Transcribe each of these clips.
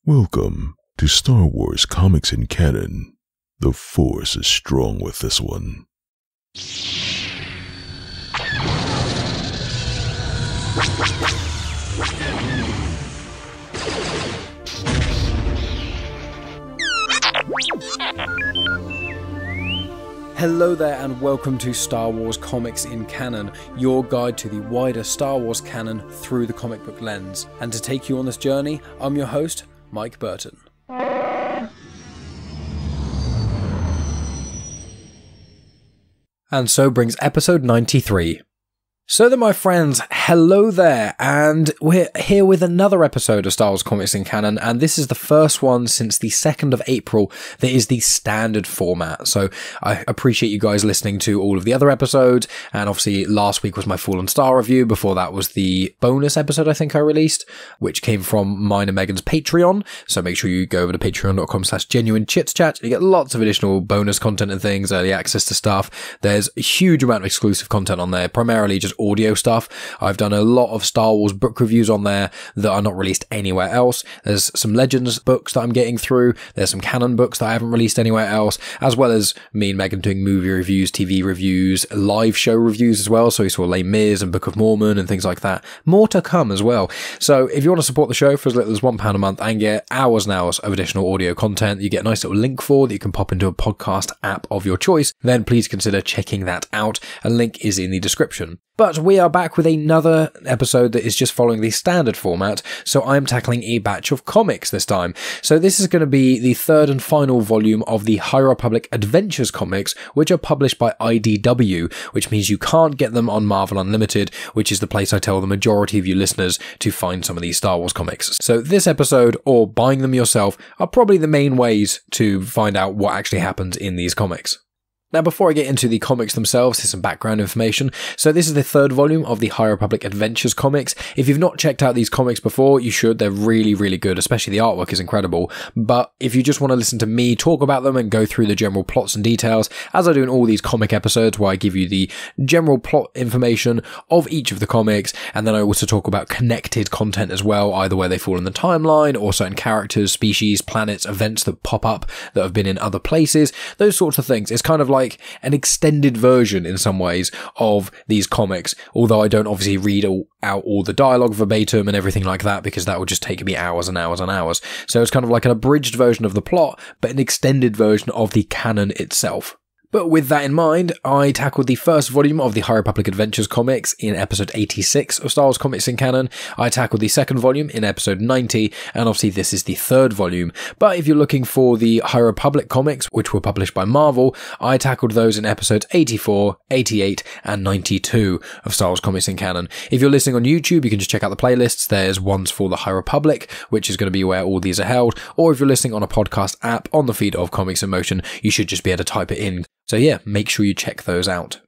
Welcome to Star Wars Comics in Canon. The Force is strong with this one. Hello there and welcome to Star Wars Comics in Canon, your guide to the wider Star Wars canon through the comic book lens. And to take you on this journey, I'm your host, Mike Burton. And so brings episode 93. So then, my friends, hello there, and we're here with another episode of Star Wars Comics in Canon, and this is the first one since the 2nd of April that is the standard format. So I appreciate you guys listening to all of the other episodes, and obviously last week was my Fallen Star review. Before that was the bonus episode I think I released, which came from mine and Megan's Patreon. So make sure you go over to patreon.com/genuine Chit-Chat. You get lots of additional bonus content and things, early access to stuff. There's a huge amount of exclusive content on there, primarily just audio stuff. I've done a lot of Star Wars book reviews on there that are not released anywhere else. There's some Legends books that I'm getting through. There's some canon books that I haven't released anywhere else, as well as me and Megan doing movie reviews, TV reviews, live show reviews as well. So you saw Les Mis and Book of Mormon and things like that. More to come as well. So if you want to support the show for as little as £1 a month and get hours and hours of additional audio content, you get a nice little link for that you can pop into a podcast app of your choice, then please consider checking that out. A link is in the description. But we are back with another episode that is just following the standard format, so I'm tackling a batch of comics this time. So this is going to be the third and final volume of the High Republic Adventures comics, which are published by IDW, which means you can't get them on Marvel Unlimited, which is the place I tell the majority of you listeners to find some of these Star Wars comics. So this episode, or buying them yourself, are probably the main ways to find out what actually happens in these comics. Now, before I get into the comics themselves, here's some background information. So this is the third volume of the High Republic Adventures comics. If you've not checked out these comics before, you should. They're really, really good, especially the artwork is incredible. But if you just want to listen to me talk about them and go through the general plots and details, as I do in all these comic episodes where I give you the general plot information of each of the comics, and then I also talk about connected content as well, either where they fall in the timeline or certain characters, species, planets, events that pop up that have been in other places, those sorts of things. It's kind of like an extended version in some ways of these comics, although I don't obviously read out all the dialogue verbatim and everything like that, because that would just take me hours and hours and hours. So it's kind of like an abridged version of the plot, but an extended version of the canon itself. But with that in mind, I tackled the first volume of the High Republic Adventures comics in episode 86 of Star Wars Comics in Canon. I tackled the second volume in episode 90, and obviously this is the third volume. But if you're looking for the High Republic comics, which were published by Marvel, I tackled those in episodes 84, 88, and 92 of Star Wars Comics in Canon. If you're listening on YouTube, you can just check out the playlists. There's ones for the High Republic, which is going to be where all these are held. Or if you're listening on a podcast app on the feed of Comics in Motion, you should just be able to type it in. So yeah, make sure you check those out.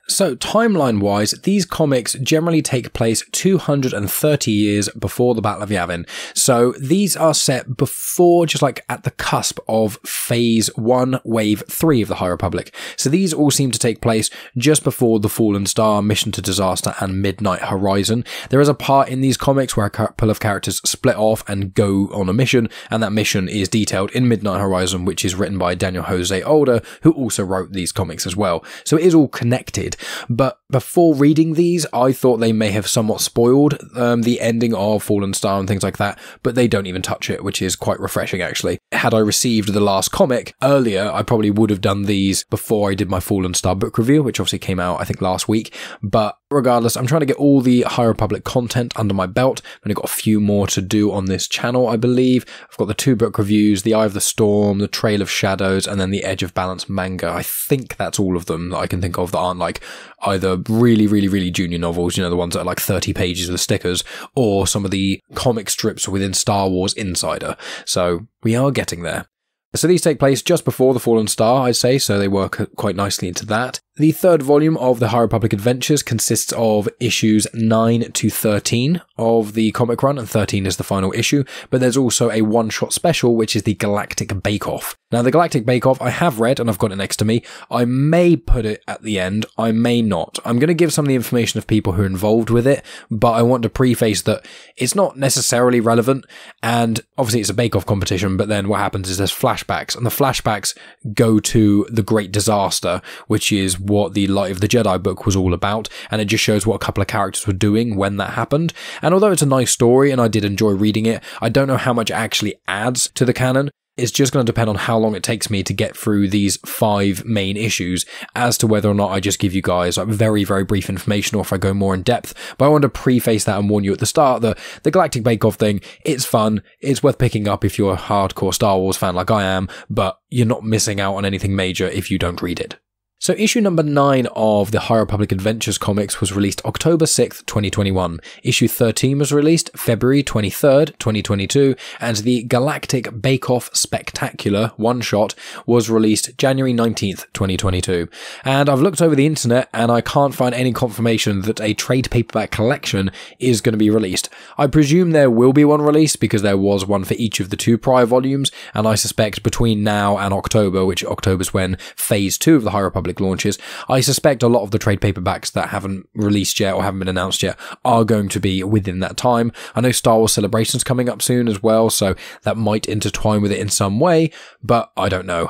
So, timeline-wise, these comics generally take place 230 years before the Battle of Yavin. So, these are set before, just like at the cusp of Phase 1, Wave 3 of the High Republic. So, these all seem to take place just before the Fallen Star, Mission to Disaster, and Midnight Horizon. There is a part in these comics where a couple of characters split off and go on a mission, and that mission is detailed in Midnight Horizon, which is written by Daniel Jose Older, who also wrote these comics as well. So, it is all connected. But before reading these, I thought they may have somewhat spoiled the ending of Fallen Star and things like that, but they don't even touch it, which is quite refreshing actually. Had I received the last comic earlier, I probably would have done these before I did my Fallen Star book review, which obviously came out I think last week. But regardless, I'm trying to get all the High Republic content under my belt. I've only got a few more to do on this channel, I believe. I've got the 2 book reviews, the Eye of the Storm, the Trail of Shadows, and then the Edge of Balance manga. I think that's all of them that I can think of that aren't like either really junior novels, you know, the ones that are like 30 pages with stickers, or some of the comic strips within Star Wars Insider. So we are getting there. So these take place just before the Fallen Star, I'd say, so they work quite nicely into that. The third volume of the High Republic Adventures consists of issues 9 to 13 of the comic run, and 13 is the final issue, but there's also a one-shot special, which is the Galactic Bake-Off. Now, the Galactic Bake-Off I have read, and I've got it next to me. I may put it at the end, I may not. I'm going to give some of the information of people who are involved with it, but I want to preface that it's not necessarily relevant, and obviously it's a bake-off competition, but then what happens is there's flashbacks, and the flashbacks go to the Great Disaster, which is what the Light of the Jedi book was all about, and it just shows what a couple of characters were doing when that happened. And although it's a nice story and I did enjoy reading it, I don't know how much it actually adds to the canon. It's just going to depend on how long it takes me to get through these 5 main issues as to whether or not I just give you guys like very, very brief information or if I go more in depth. But I want to preface that and warn you at the start that the Galactic Bake-Off thing, it's fun, it's worth picking up if you're a hardcore Star Wars fan like I am, but you're not missing out on anything major if you don't read it. So issue number 9 of the High Republic Adventures comics was released October 6th, 2021. Issue 13 was released February 23rd, 2022, and the Galactic Bake-Off Spectacular one-shot was released January 19th, 2022. And I've looked over the internet and I can't find any confirmation that a trade paperback collection is going to be released. I presume there will be one released because there was one for each of the 2 prior volumes, and I suspect between now and October, which October's when Phase 2 of the High Republic launches, I suspect a lot of the trade paperbacks that haven't released yet or haven't been announced yet are going to be within that time. I know Star Wars Celebration's coming up soon as well, so that might intertwine with it in some way, but I don't know.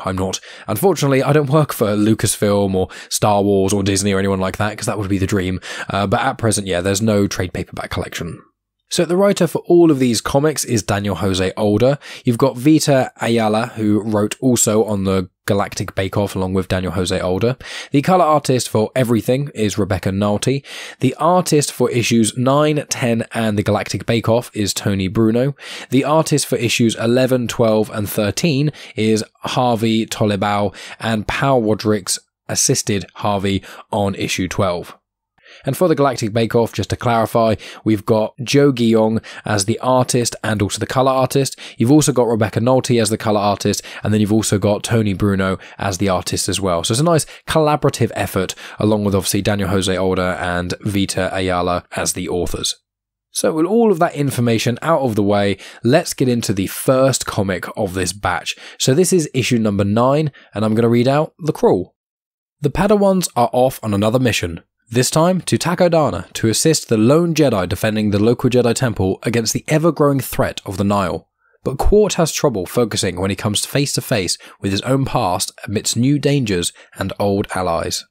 Unfortunately, I don't work for Lucasfilm or Star Wars or Disney or anyone like that, because that would be the dream. But at present, yeah, there's no trade paperback collection. So the writer for all of these comics is Daniel Jose Older. You've got Vita Ayala, who wrote also on the Galactic Bake-Off along with Daniel Jose Older. The colour artist for everything is Rebecca Nalty. The artist for issues 9, 10 and the Galactic Bake-Off is Tony Bruno. The artist for issues 11, 12 and 13 is Harvey Tolibao, and Pal Rodrigues assisted Harvey on issue 12. And for the Galactic Bake-Off, just to clarify, we've got Joe Guillong as the artist and also the colour artist. You've also got Rebecca Nalty as the colour artist, and then you've also got Tony Bruno as the artist as well. So it's a nice collaborative effort, along with obviously Daniel Jose Older and Vita Ayala as the authors. So with all of that information out of the way, let's get into the first comic of this batch. So this is issue number 9, and I'm going to read out The Crawl. The Padawans are off on another mission. This time to Takodana to assist the lone Jedi defending the local Jedi temple against the ever-growing threat of the Nihil. But Qort has trouble focusing when he comes face to face with his own past amidst new dangers and old allies.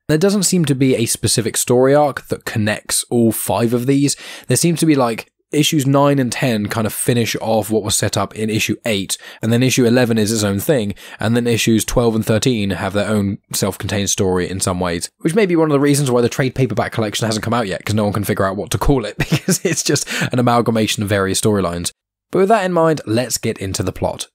There doesn't seem to be a specific story arc that connects all 5 of these. There seems to be like issues 9 and 10 kind of finish off what was set up in issue 8, and then issue 11 is its own thing, and then issues 12 and 13 have their own self-contained story in some ways, which may be one of the reasons why the trade paperback collection hasn't come out yet, because no one can figure out what to call it, because it's just an amalgamation of various storylines. But with that in mind, let's get into the plot.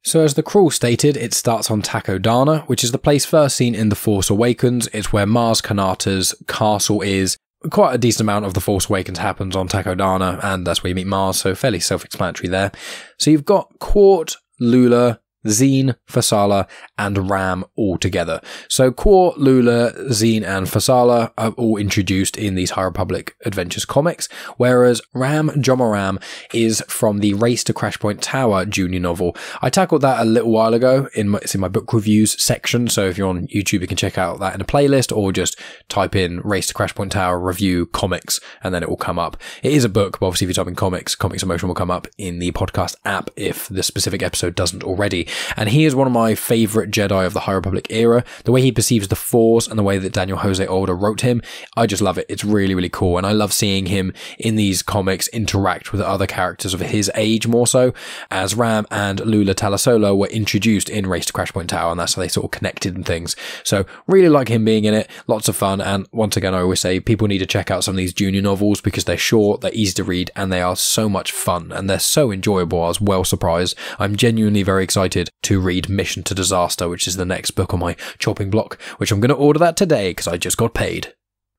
So as the Krell stated, it starts on Takodana, which is the place first seen in The Force Awakens. It's where Maz Kanata's castle is. Quite a decent amount of The Force Awakens happens on Takodana, and that's where you meet Maz, so fairly self-explanatory there. So you've got Qort, Lula, Zeen, Fasala, and Ram all together. So Qort, Lula, Zeen, and Fasala are all introduced in these High Republic Adventures comics, whereas Ram Jomaram is from the Race to Crash Point Tower junior novel. I tackled that a little while ago, it's in my book reviews section, so if you're on YouTube you can check out that in a playlist, or just type in Race to Crash Point Tower review comics, and then it will come up. It is a book, but obviously if you type in Comics Emotion will come up in the podcast app if the specific episode doesn't already. And he is one of my favourite Jedi of the High Republic era. The way he perceives the Force and the way that Daniel Jose Older wrote him, I just love it. It's really, really cool. And I love seeing him in these comics interact with other characters of his age more so, as Ram and Lula Talisola were introduced in Race to Crash Point Tower, and that's how they sort of connected and things. So really like him being in it. Lots of fun. And once again, I always say people need to check out some of these junior novels because they're short, they're easy to read, and they are so much fun. And they're so enjoyable. I was well surprised. I'm genuinely very excited to read Mission to Disaster, which is the next book on my chopping block, which I'm going to order that today because I just got paid.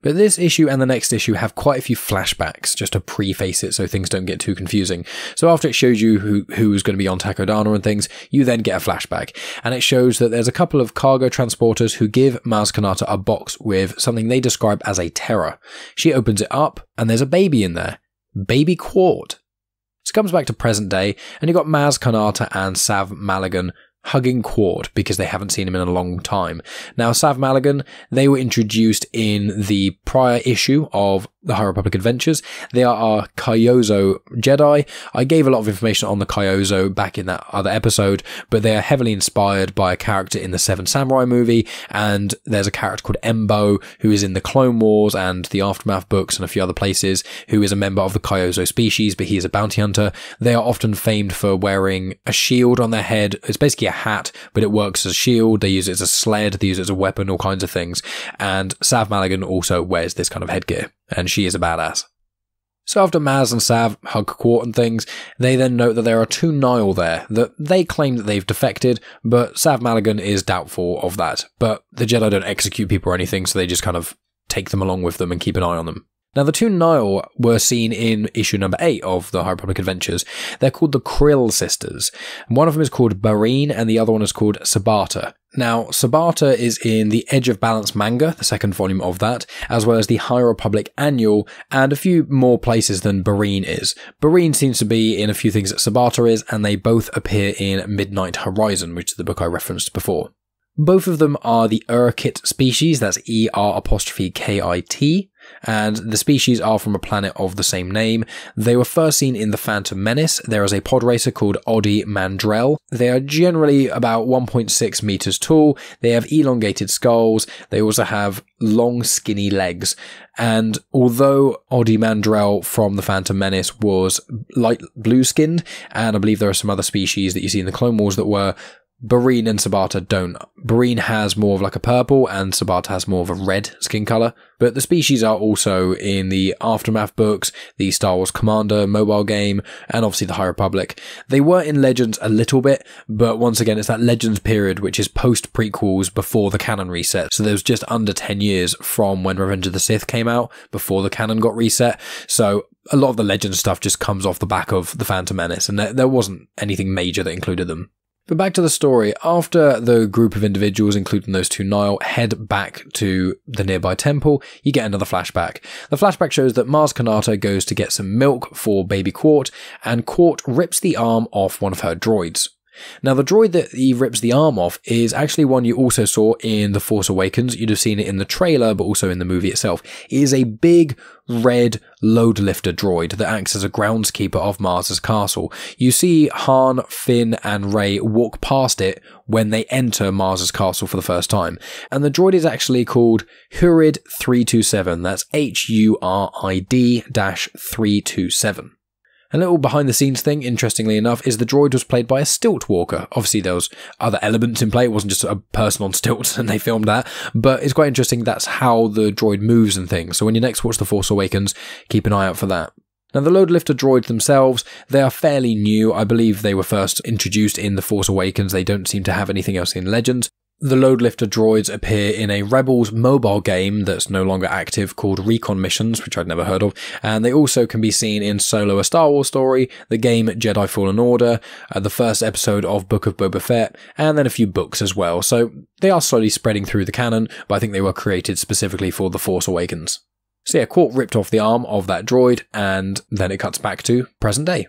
But this issue and the next issue have quite a few flashbacks, just to preface it so things don't get too confusing. So after it shows you who's going to be on Takodana and things, you then get a flashback. And it shows that there's a couple of cargo transporters who give Maz Kanata a box with something they describe as a terror. She opens it up, and there's a baby in there. Baby Qort. So it comes back to present day, and you've got Maz Kanata and Sav Maligan hugging Qort because they haven't seen him in a long time. Now, Sav Maligan, they were introduced in the prior issue of the High Republic Adventures. They are our Kyozo Jedi. I gave a lot of information on the Kyozo back in that other episode, but they are heavily inspired by a character in the Seven Samurai movie, and there's a character called Embo who is in the Clone Wars and the Aftermath books and a few other places, who is a member of the Kyozo species, but he is a bounty hunter. They are often famed for wearing a shield on their head. It's basically a hat, but it works as a shield. They use it as a sled, they use it as a weapon, all kinds of things. And Sav Maligan also wears this kind of headgear, and she is a badass. So after Maz and Sav hug Qort and things, they then note that there are 2 Nihil there that they claim that they've defected, but Sav Maligan is doubtful of that. But the Jedi don't execute people or anything, so they just kind of take them along with them and keep an eye on them. Now, the 2 Nihil were seen in issue number 8 of the High Republic Adventures. They're called the Krell Sisters. One of them is called Barine, and the other one is called Sabata. Now, Sabata is in the Edge of Balance manga, the second volume of that, as well as the High Republic Annual, and a few more places than Barine is. Barine seems to be in a few things that Sabata is, and they both appear in Midnight Horizon, which is the book I referenced before. Both of them are the Urkit species, that's ER''KIT, and the species are from a planet of the same name. They were first seen in The Phantom Menace. There is a pod racer called Odi Mandrell. They are generally about 1.6 meters tall. They have elongated skulls. They also have long, skinny legs. And although Odi Mandrell from The Phantom Menace was light blue-skinned, and I believe there are some other species that you see in the Clone Wars that were, Barine and Sabata don't. Barine has more of like a purple and Sabata has more of a red skin colour. But the species are also in the Aftermath books, the Star Wars Commander mobile game, and obviously the High Republic. They were in Legends a little bit, but once again, it's that Legends period, which is post-prequels before the canon reset. So there was just under 10 years from when Revenge of the Sith came out, before the canon got reset. So a lot of the Legends stuff just comes off the back of the Phantom Menace, and there wasn't anything major that included them. But back to the story. After the group of individuals, including those 2 Nihil, head back to the nearby temple, you get another flashback. The flashback shows that Maz Kanata goes to get some milk for baby Qort, and Qort rips the arm off one of her droids. Now, the droid that he rips the arm off is actually one you also saw in The Force Awakens. You'd have seen it in the trailer, but also in the movie itself. It is a big red loadlifter droid that acts as a groundskeeper of Maz's castle. You see Han, Finn, and Rey walk past it when they enter Maz's castle for the first time. And the droid is actually called Hurid 327. That's HURID-327. A little behind the scenes thing, interestingly enough, is the droid was played by a stilt walker. Obviously there was other elements in play, it wasn't just a person on stilts and they filmed that, but it's quite interesting that's how the droid moves and things. So when you next watch The Force Awakens, keep an eye out for that. Now, the loadlifter droids themselves, they are fairly new. I believe they were first introduced in The Force Awakens. They don't seem to have anything else in Legends. The loadlifter droids appear in a Rebels mobile game that's no longer active called Recon Missions, which I'd never heard of, and they also can be seen in Solo: A Star Wars Story, the game Jedi Fallen Order, the first episode of Book of Boba Fett, and then a few books as well. So they are slowly spreading through the canon, but I think they were created specifically for The Force Awakens. So yeah, Qort ripped off the arm of that droid, and then it cuts back to present day.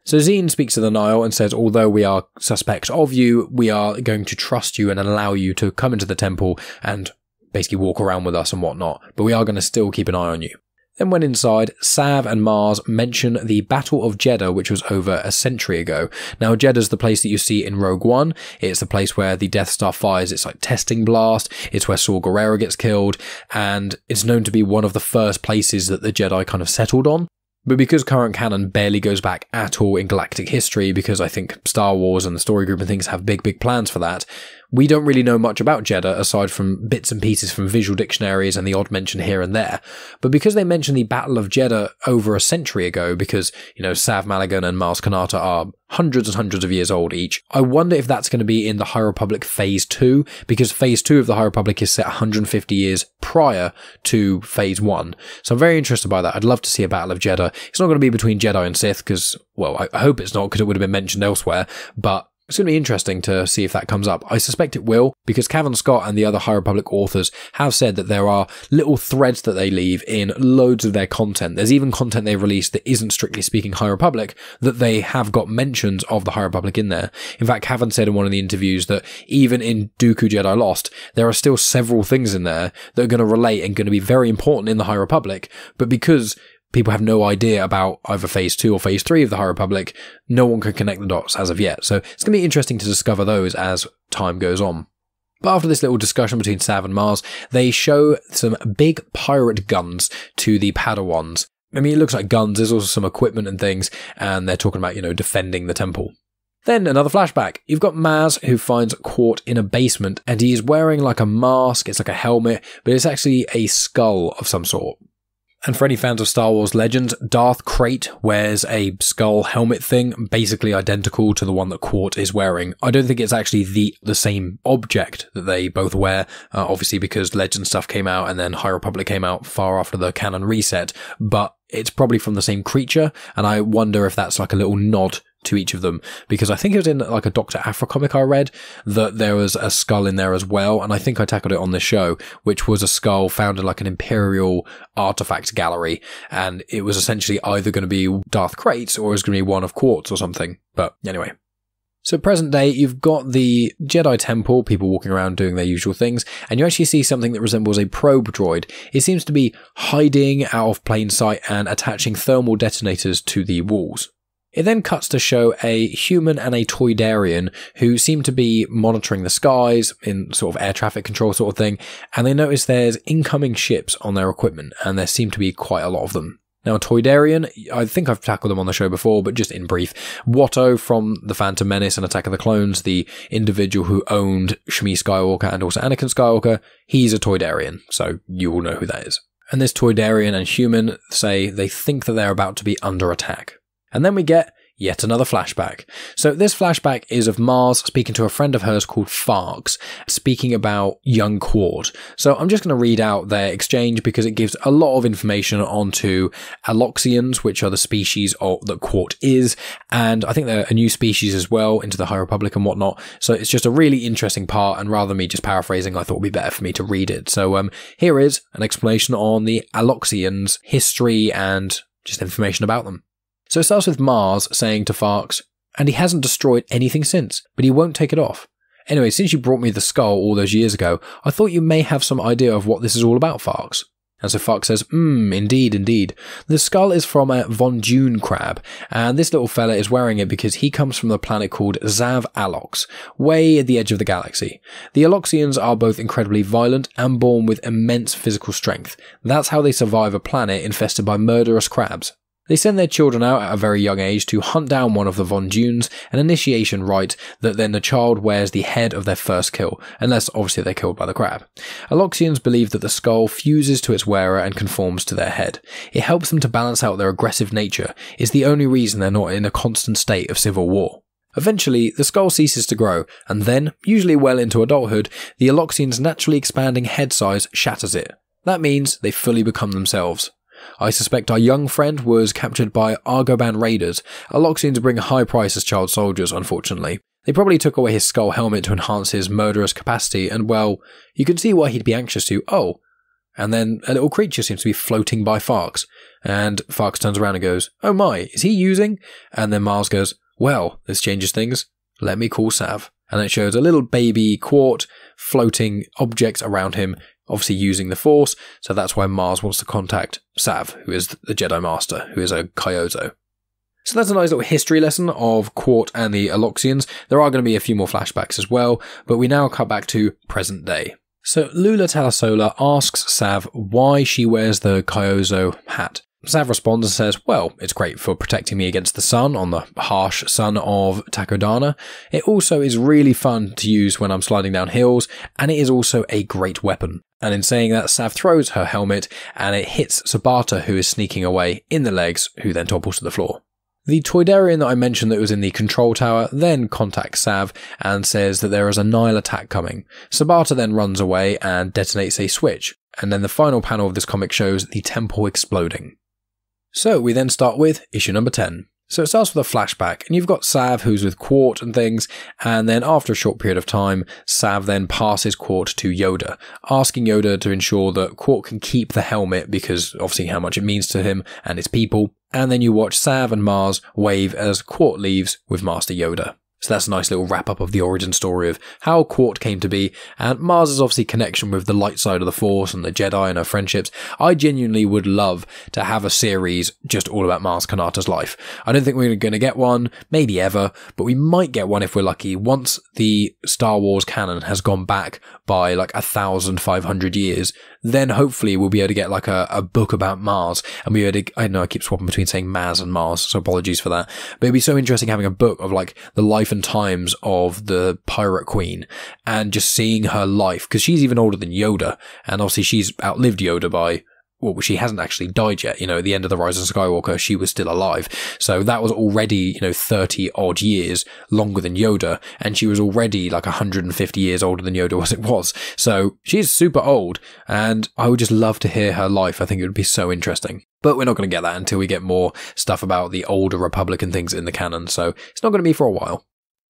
So Zeen speaks to the Nihil and says, although we are suspect of you, we are going to trust you and allow you to come into the temple and basically walk around with us and whatnot, but we are going to still keep an eye on you. Then when inside, Sav and Maz mention the Battle of Jeddah, which was over a century ago. Now, Jeddah's the place that you see in Rogue One. It's the place where the Death Star fires its testing blast. It's where Saw Gerrera gets killed, and it's known to be one of the first places that the Jedi kind of settled on. But because current canon barely goes back at all in galactic history, because I think Star Wars and the story group and things have big plans for that, we don't really know much about Jeddah aside from bits and pieces from visual dictionaries and the odd mention here and there. But because they mention the Battle of Jeddah over a century ago, because, Sav Maligan and Maz Kanata are hundreds and hundreds of years old each. I wonder if that's going to be in the High Republic Phase 2, because Phase 2 of the High Republic is set 150 years prior to Phase 1. So I'm very interested by that. I'd love to see a Battle of Jedha. It's not going to be between Jedi and Sith, because, well, I hope it's not, because it would have been mentioned elsewhere, but it's going to be interesting to see if that comes up. I suspect it will, because Cavan Scott and the other High Republic authors have said that there are little threads that they leave in loads of their content. There's even content they've released that isn't strictly speaking High Republic, that they have got mentions of the High Republic in there. In fact, Cavan said in one of the interviews that even in Dooku Jedi Lost, there are still several things in there that are going to relate and going to be very important in the High Republic, but because people have no idea about either Phase 2 or Phase 3 of the High Republic, no one can connect the dots as of yet. So it's going to be interesting to discover those as time goes on. But after this little discussion between Sav and Mars, they show some big pirate guns to the Padawans. I mean, it looks like guns, there's also some equipment and things, and they're talking about, defending the temple. Then another flashback. You've got Maz, who finds Qort in a basement, and he is wearing like a mask, it's like a helmet, but it's actually a skull of some sort. And for any fans of Star Wars Legends, Darth Krayt wears a skull helmet thing, basically identical to the one that Qort is wearing. I don't think it's actually the same object that they both wear, obviously because Legend stuff came out and then High Republic came out far after the canon reset, but it's probably from the same creature, and I wonder if that's like a little nod to each of them, because I think it was in like a Dr. Aphra comic I read that there was a skull in there as well, and I think I tackled it on this show, which was a skull found in like an Imperial artifact gallery, and it was essentially either going to be Darth Krayt's or it was going to be one of Quart's or something. But anyway. So present day, you've got the Jedi Temple, people walking around doing their usual things, and you actually see something that resembles a probe droid. It seems to be hiding out of plain sight and attaching thermal detonators to the walls. It then cuts to show a human and a Toydarian who seem to be monitoring the skies in sort of air traffic control sort of thing, and they notice there's incoming ships on their equipment, and there seem to be quite a lot of them. Now, Toydarian, I think I've tackled them on the show before, but just in brief, Watto from The Phantom Menace and Attack of the Clones, the individual who owned Shmi Skywalker and also Anakin Skywalker, he's a Toydarian, so you all know who that is. And this Toydarian and human say they think that they're about to be under attack. And then we get yet another flashback. So this flashback is of Mars speaking to a friend of hers called Farks, speaking about young Qort. So I'm just going to read out their exchange because it gives a lot of information onto Aloxians, which are the species that Qort is, and I think they're a new species as well into the High Republic and whatnot. So it's just a really interesting part, and rather than me just paraphrasing, I thought it would be better for me to read it. So here is an explanation on the Aloxians' history and just information about them. So it starts with Mars saying to Farks, and he hasn't destroyed anything since, but he won't take it off. Anyway, since you brought me the skull all those years ago, I thought you may have some idea of what this is all about, Farks. And so Farks says, indeed. The skull is from a Von Dune crab, and this little fella is wearing it because he comes from the planet called Zav Alox, way at the edge of the galaxy. The Aloxians are both incredibly violent and born with immense physical strength. That's how they survive a planet infested by murderous crabs. They send their children out at a very young age to hunt down one of the Von Dunes, an initiation rite that then the child wears the head of their first kill, unless obviously they're killed by the crab. Aloxians believe that the skull fuses to its wearer and conforms to their head. It helps them to balance out their aggressive nature, is the only reason they're not in a constant state of civil war. Eventually, the skull ceases to grow, and then, usually well into adulthood, the Aloxians' naturally expanding head size shatters it. That means they fully become themselves. I suspect our young friend was captured by Argoban raiders. Aloxians bring a high price as child soldiers, unfortunately. They probably took away his skull helmet to enhance his murderous capacity, and well, you can see why he'd be anxious to. Oh, and then a little creature seems to be floating by Farks, and Farks turns around and goes, oh my, is he using? And then Mars goes, well, this changes things. Let me call Sav. And it shows a little baby Qort floating objects around him, obviously using the Force, so that's why Mars wants to contact Sav, who is the Jedi Master, who is a Kyozo. So that's a nice little history lesson of Qort and the Aloxians. There are going to be a few more flashbacks as well, but we now cut back to present day. So Lula Talisola asks Sav why she wears the Kyozo hat. Sav responds and says, well, it's great for protecting me against the sun on the harsh sun of Takodana. It also is really fun to use when I'm sliding down hills, and it is also a great weapon. And in saying that, Sav throws her helmet, and it hits Sabata, who is sneaking away, in the legs, who then topples to the floor. The Toydarian that I mentioned that was in the control tower then contacts Sav and says that there is a Nihil attack coming. Sabata then runs away and detonates a switch, and then the final panel of this comic shows the temple exploding. So we then start with issue number 10. So it starts with a flashback, and you've got Sav who's with Qort and things, and then after a short period of time, Sav then passes Qort to Yoda, asking Yoda to ensure that Qort can keep the helmet because obviously how much it means to him and his people, and then you watch Sav and Mars wave as Qort leaves with Master Yoda. So that's a nice little wrap up of the origin story of how Qort came to be, and Mars' obviously connection with the light side of the Force and the Jedi and her friendships. I genuinely would love to have a series just all about Mars Kanata's life. I don't think we're going to get one, maybe ever, but we might get one if we're lucky once the Star Wars canon has gone back by like 1,500 years. Then hopefully we'll be able to get like a book about Mars, and we'll be able to, I know I keep swapping between saying Maz and Mars, so apologies for that, but it'd be so interesting having a book of like the life and times of the Pirate Queen, and just seeing her life, because she's even older than Yoda, and obviously she's outlived Yoda by, well, she hasn't actually died yet, at the end of The Rise of Skywalker, she was still alive. So that was already, 30 odd years longer than Yoda, and she was already like 150 years older than Yoda as it was. So she's super old, and I would just love to hear her life. I think it would be so interesting. But we're not going to get that until we get more stuff about the older Republican things in the canon, so it's not going to be for a while.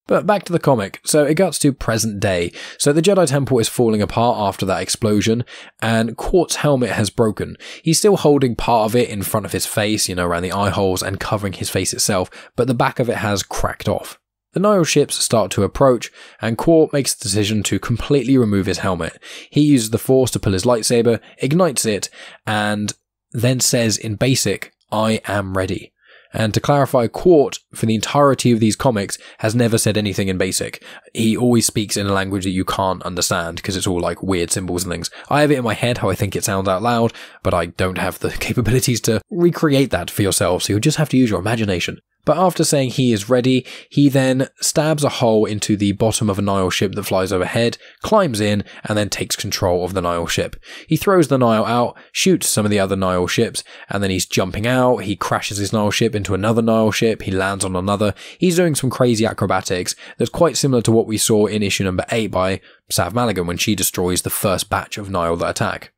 But back to the comic, so it gets to present day. So the Jedi Temple is falling apart after that explosion, and Quart's helmet has broken. He's still holding part of it in front of his face, around the eye holes and covering his face itself, but the back of it has cracked off. The Nihil ships start to approach, and Qort makes the decision to completely remove his helmet. He uses the Force to pull his lightsaber, ignites it, and then says in basic, "I am ready." And to clarify, Qort, for the entirety of these comics, has never said anything in basic. He always speaks in a language that you can't understand, because it's all like weird symbols and things. I have it in my head how I think it sounds out loud, but I don't have the capabilities to recreate that for yourself, so you'll just have to use your imagination. But after saying he is ready, he then stabs a hole into the bottom of a Nihil ship that flies overhead, climbs in, and then takes control of the Nihil ship. He throws the Nihil out, shoots some of the other Nihil ships, and then he's jumping out, he crashes his Nihil ship into another Nihil ship, he lands on another. He's doing some crazy acrobatics that's quite similar to what we saw in issue number 8 by Sav Malligan when she destroys the first batch of Nihil that attack.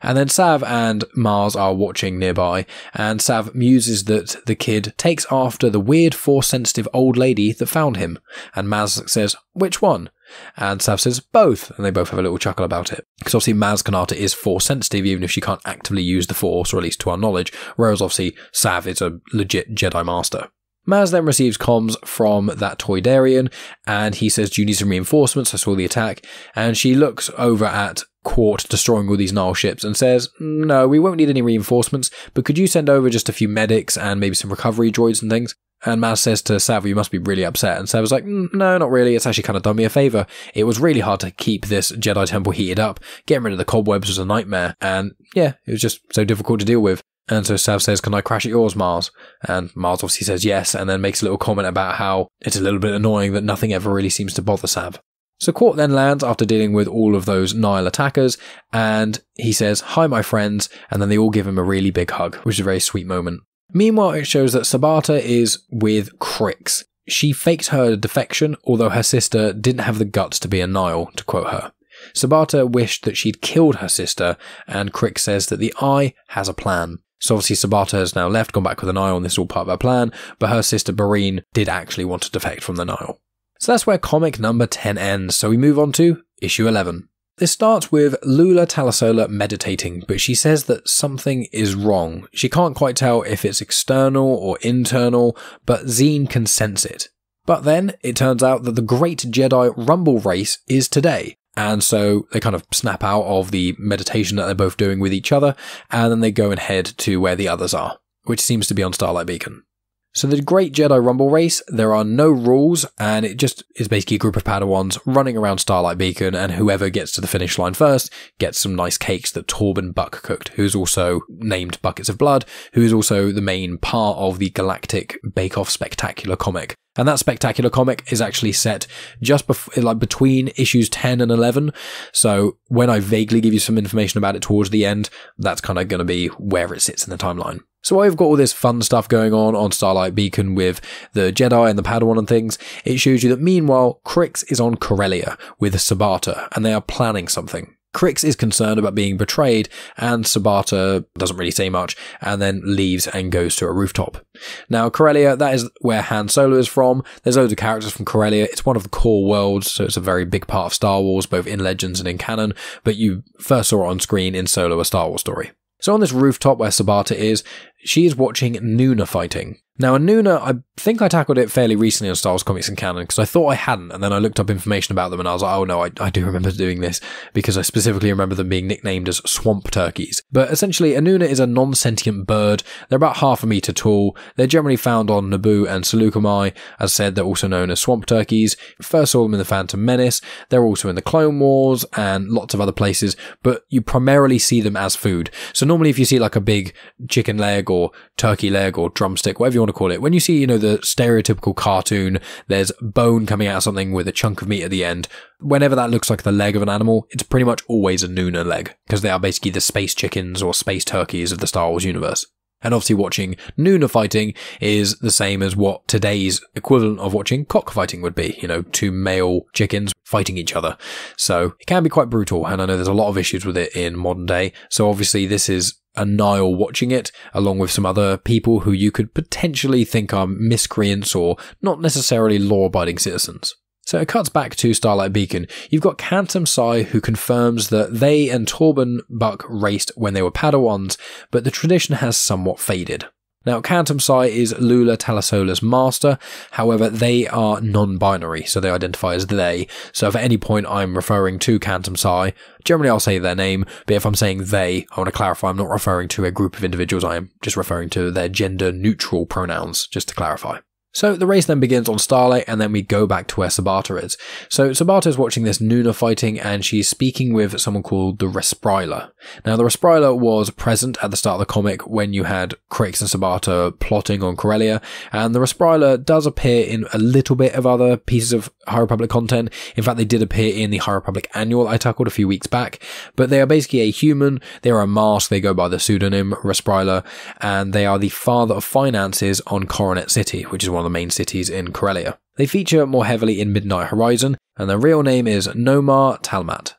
And then Sav and Mars are watching nearby, and Sav muses that the kid takes after the weird Force-sensitive old lady that found him. And Maz says, "Which one?" And Sav says, "Both." And they both have a little chuckle about it. Because obviously Maz Kanata is Force-sensitive, even if she can't actively use the Force, or at least to our knowledge, whereas obviously Sav is a legit Jedi Master. Maz then receives comms from that Toydarian, and he says, "Do you need some reinforcements? I saw the attack." And she looks over at Qort destroying all these Nihil ships and says, "No, we won't need any reinforcements, but could you send over just a few medics and maybe some recovery droids and things?" And Maz says to Sav, "You must be really upset." And Sav's like, "No, not really. It's actually kind of done me a favour. It was really hard to keep this Jedi Temple heated up. Getting rid of the cobwebs was a nightmare. And yeah, it was just so difficult to deal with." And so Sav says, "Can I crash at yours, Mars?" And Mars obviously says yes, and then makes a little comment about how it's a little bit annoying that nothing ever really seems to bother Sav. So Qort then lands after dealing with all of those Nihil attackers, and he says, "Hi, my friends," and then they all give him a really big hug, which is a very sweet moment. Meanwhile, it shows that Sabata is with Crix. She faked her defection, although her sister didn't have the guts to be a Nihil, to quote her. Sabata wished that she'd killed her sister, and Crix says that the Eye has a plan. So obviously Sabata has now left, gone back with the Nihil, and this is all part of her plan, but her sister Bareen did actually want to defect from the Nihil. So that's where comic number 10 ends, so we move on to issue 11. This starts with Lula Talisola meditating, but she says that something is wrong. She can't quite tell if it's external or internal, but Zeen can sense it. But then it turns out that the Great Jedi Rumble Race is today. And so they kind of snap out of the meditation that they're both doing with each other, and then they go and head to where the others are, which seems to be on Starlight Beacon. So the Great Jedi Rumble Race, there are no rules, and it just is basically a group of Padawans running around Starlight Beacon, and whoever gets to the finish line first gets some nice cakes that Torben Buck cooked, who's also named Buckets of Blood, who is also the main part of the Galactic Bake-Off Spectacular comic. And that Spectacular comic is actually set just between issues 10 and 11. So when I vaguely give you some information about it towards the end, that's kind of going to be where it sits in the timeline. So while you've got all this fun stuff going on Starlight Beacon with the Jedi and the Padawan and things, it shows you that meanwhile, Krix is on Corellia with Sabata, and they are planning something. Krix is concerned about being betrayed, and Sabata doesn't really say much, and then leaves and goes to a rooftop. Now, Corellia, that is where Han Solo is from. There's loads of characters from Corellia. It's one of the core worlds, so it's a very big part of Star Wars, both in Legends and in canon, but you first saw it on screen in Solo: A Star Wars Story. So on this rooftop where Sabata is, she is watching Nuna fighting. Now, Nuna, I think I tackled it fairly recently on Star Wars Comics and Canon, because I thought I hadn't, and then I looked up information about them, and I was like, oh no, I do remember doing this, because I specifically remember them being nicknamed as swamp turkeys. But essentially, a Nuna is a non-sentient bird. They're about half a meter tall. They're generally found on Naboo and Seleucami. As said, they're also known as swamp turkeys. First saw them in the Phantom Menace. They're also in the Clone Wars and lots of other places, but you primarily see them as food. So normally if you see like a big chicken leg or turkey leg or drumstick, whatever you want to call it, when you see, the stereotypical cartoon, there's bone coming out of something with a chunk of meat at the end. Whenever that looks like the leg of an animal, it's pretty much always a Nuna leg, because they are basically the space chickens or space turkeys of the Star Wars universe. And obviously watching Nuna fighting is the same as what today's equivalent of watching cockfighting would be, two male chickens fighting each other. So it can be quite brutal, and I know there's a lot of issues with it in modern day. So obviously this is a Nihil watching it, along with some other people who you could potentially think are miscreants or not necessarily law-abiding citizens. So it cuts back to Starlight Beacon. You've got Cantum Sai, who confirms that they and Torben Buck raced when they were Padawans, but the tradition has somewhat faded. Now, Cantum Sai is Lula Talisola's master. However, they are non-binary, so they identify as they. So if at any point I'm referring to Cantum Sai, generally I'll say their name, but if I'm saying they, I want to clarify I'm not referring to a group of individuals, I am just referring to their gender-neutral pronouns, just to clarify. So the race then begins on Starlight, and then we go back to where Sabata is. So Sabata is watching this Nuna fighting, and she's speaking with someone called the Respriler. Now, the Respriler was present at the start of the comic when you had Krix and Sabata plotting on Corellia, and the Respriler does appear in a little bit of other pieces of High Republic content. In fact, they did appear in the High Republic Annual I tackled a few weeks back, but they are basically a human. They are a mask. They go by the pseudonym Respriler, and they are the father of finances on Coronet City, which is one of the main cities in Corellia. They feature more heavily in Midnight Horizon, and their real name is Nomar Talmat.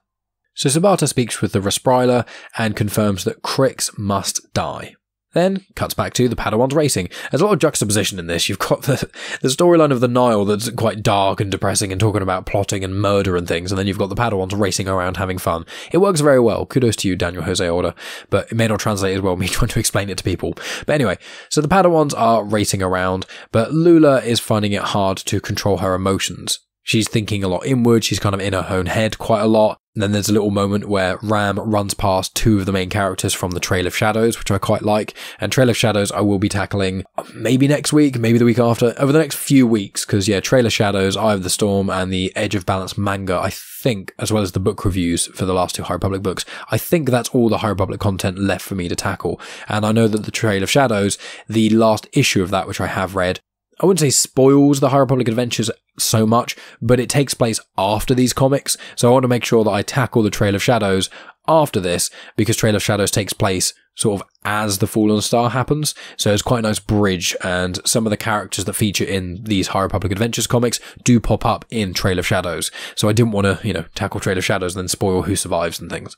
So Sabata speaks with the Respriler and confirms that Krix must die. Then cuts back to the Padawans racing. There's a lot of juxtaposition in this. You've got the storyline of the Nihil that's quite dark and depressing and talking about plotting and murder and things, and then you've got the Padawans racing around having fun. It works very well. Kudos to you, Daniel Jose Older, but it may not translate as well me trying to explain it to people. But anyway, so the Padawans are racing around, but Lula is finding it hard to control her emotions. She's thinking a lot inward, she's kind of in her own head quite a lot. And then there's a little moment where Ram runs past two of the main characters from the Trail of Shadows, which I quite like. And Trail of Shadows I will be tackling maybe next week, maybe the week after, over the next few weeks. Because yeah, Trail of Shadows, Eye of the Storm, and the Edge of Balance manga, I think, as well as the book reviews for the last two High Republic books, I think that's all the High Republic content left for me to tackle. And I know that the Trail of Shadows, the last issue of that, which I have read, I wouldn't say spoils the High Republic adventures so much, but it takes place after these comics, so I want to make sure that I tackle the Trail of Shadows after this, because Trail of Shadows takes place sort of as the Fallen Star happens, so it's quite a nice bridge, and some of the characters that feature in these High Republic Adventures comics do pop up in Trail of Shadows, so I didn't want to, tackle Trail of Shadows and then spoil who survives and things.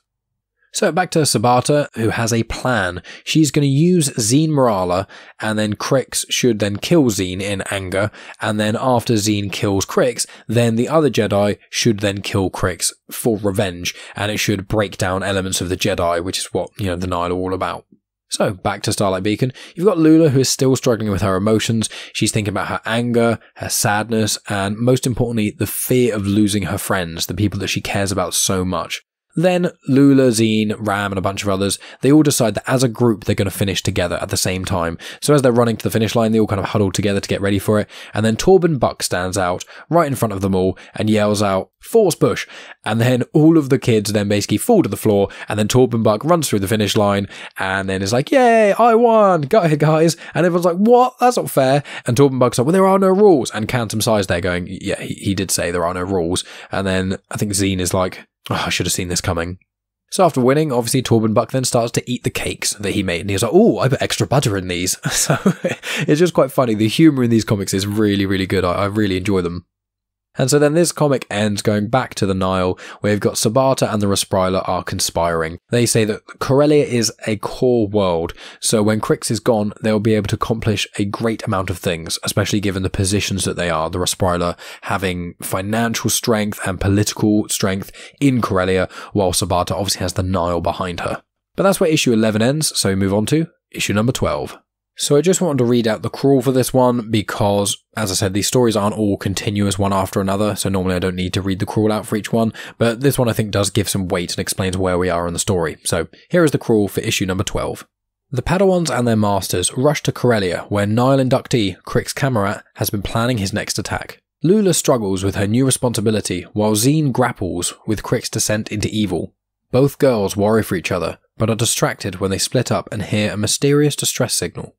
So back to Sabata, who has a plan. She's going to use Zeen Mrala, and then Krix should then kill Zeen in anger, and then after Zeen kills Krix, then the other Jedi should then kill Krix for revenge, and it should break down elements of the Jedi, which is what, the Nihil are all about. So, back to Starlight Beacon, you've got Lula, who is still struggling with her emotions. She's thinking about her anger, her sadness, and most importantly, the fear of losing her friends, the people that she cares about so much. Then Lula, Zeen, Ram, and a bunch of others, they all decide that as a group they're going to finish together at the same time. So as they're running to the finish line, they all kind of huddle together to get ready for it. And then Torben Buck stands out right in front of them all and yells out, "Force push!" And then all of the kids then basically fall to the floor, and then Torben Buck runs through the finish line and then is like, "Yay, I won! Go ahead, guys!" And everyone's like, "What? That's not fair." And Torben Buck's like, "Well, there are no rules." And Cantum Sai's there going, "Yeah, he did say there are no rules." And then I think Zeen is like, "Oh, I should have seen this coming." So after winning, obviously Torben Buck then starts to eat the cakes that he made, and he's like, "Oh, I put extra butter in these." So it's just quite funny. The humour in these comics is really, really good. I really enjoy them. And so then this comic ends going back to the Nihil, where you've got Sabata and the Respriler are conspiring. They say that Corellia is a core world, so when Krix is gone, they'll be able to accomplish a great amount of things, especially given the positions that they are, the Respriler having financial strength and political strength in Corellia, while Sabata obviously has the Nihil behind her. But that's where issue 11 ends, so we move on to issue number 12. So I just wanted to read out the crawl for this one because, as I said, these stories aren't all continuous one after another, so normally I don't need to read the crawl out for each one, but this one I think does give some weight and explains where we are in the story. So here is the crawl for issue number 12. The Padawans and their masters rush to Corellia, where Nihil inductee Krix Kamarat has been planning his next attack. Lula struggles with her new responsibility, while Zeen grapples with Krix's descent into evil. Both girls worry for each other, but are distracted when they split up and hear a mysterious distress signal.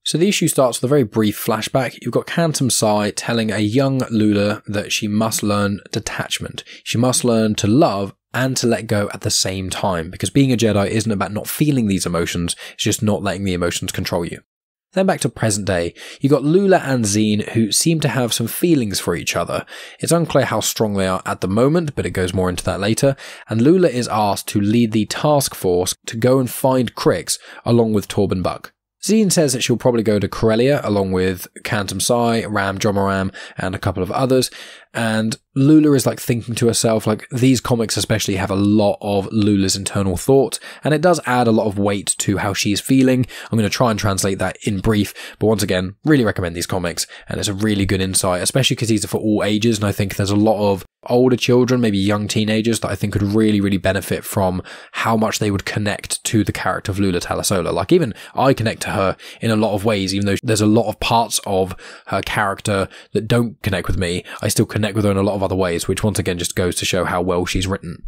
So the issue starts with a very brief flashback. You've got Cantum Sai telling a young Lula that she must learn detachment. She must learn to love and to let go at the same time, because being a Jedi isn't about not feeling these emotions, it's just not letting the emotions control you. Then back to present day, you got Lula and Zeen, who seem to have some feelings for each other. It's unclear how strong they are at the moment, but it goes more into that later, and Lula is asked to lead the task force to go and find Krix along with Torben Buck. Zeen says that she'll probably go to Corellia along with Cantum Sai, Ram Jomaram, and a couple of others, and Lula is like thinking to herself, like, these comics especially have a lot of Lula's internal thoughts, and it does add a lot of weight to how she's feeling. I'm going to try and translate that in brief, but once again, really recommend these comics, and it's a really good insight, especially because these are for all ages, and I think there's a lot of older children, maybe young teenagers, that I think could really, really benefit from how much they would connect to the character of Lula Talisola. Like, even I connect to her in a lot of ways, even though there's a lot of parts of her character that don't connect with me, I still connect with her in a lot of other ways, which once again just goes to show how well she's written.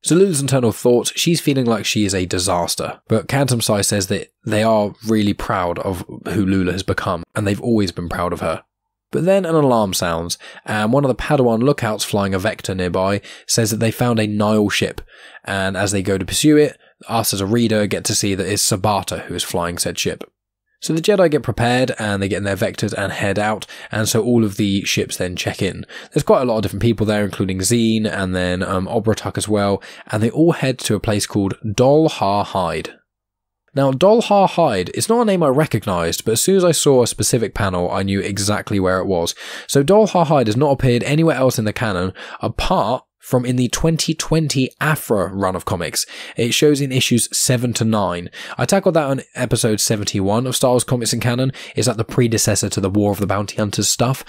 So Lula's internal thoughts, she's feeling like she is a disaster, but Cantum Sai says that they are really proud of who Lula has become, and they've always been proud of her. But then an alarm sounds, and one of the Padawan lookouts flying a vector nearby says that they found a Nihil ship, and as they go to pursue it, us as a reader get to see that it's Sabata who is flying said ship. So the Jedi get prepared, and they get in their vectors and head out, and so all of the ships then check in. There's quite a lot of different people there, including Zeen, and then Obratuk as well, and they all head to a place called Dol Ha Hide. Now, Dol Ha Hide is not a name I recognised, but as soon as I saw a specific panel, I knew exactly where it was. So Dol Ha Hide has not appeared anywhere else in the canon, apart from in the 2020 Afra run of comics. It shows in issues 7 to 9. I tackled that on episode 71 of Star Wars Comics in Canon. It's like the predecessor to the War of the Bounty Hunters stuff.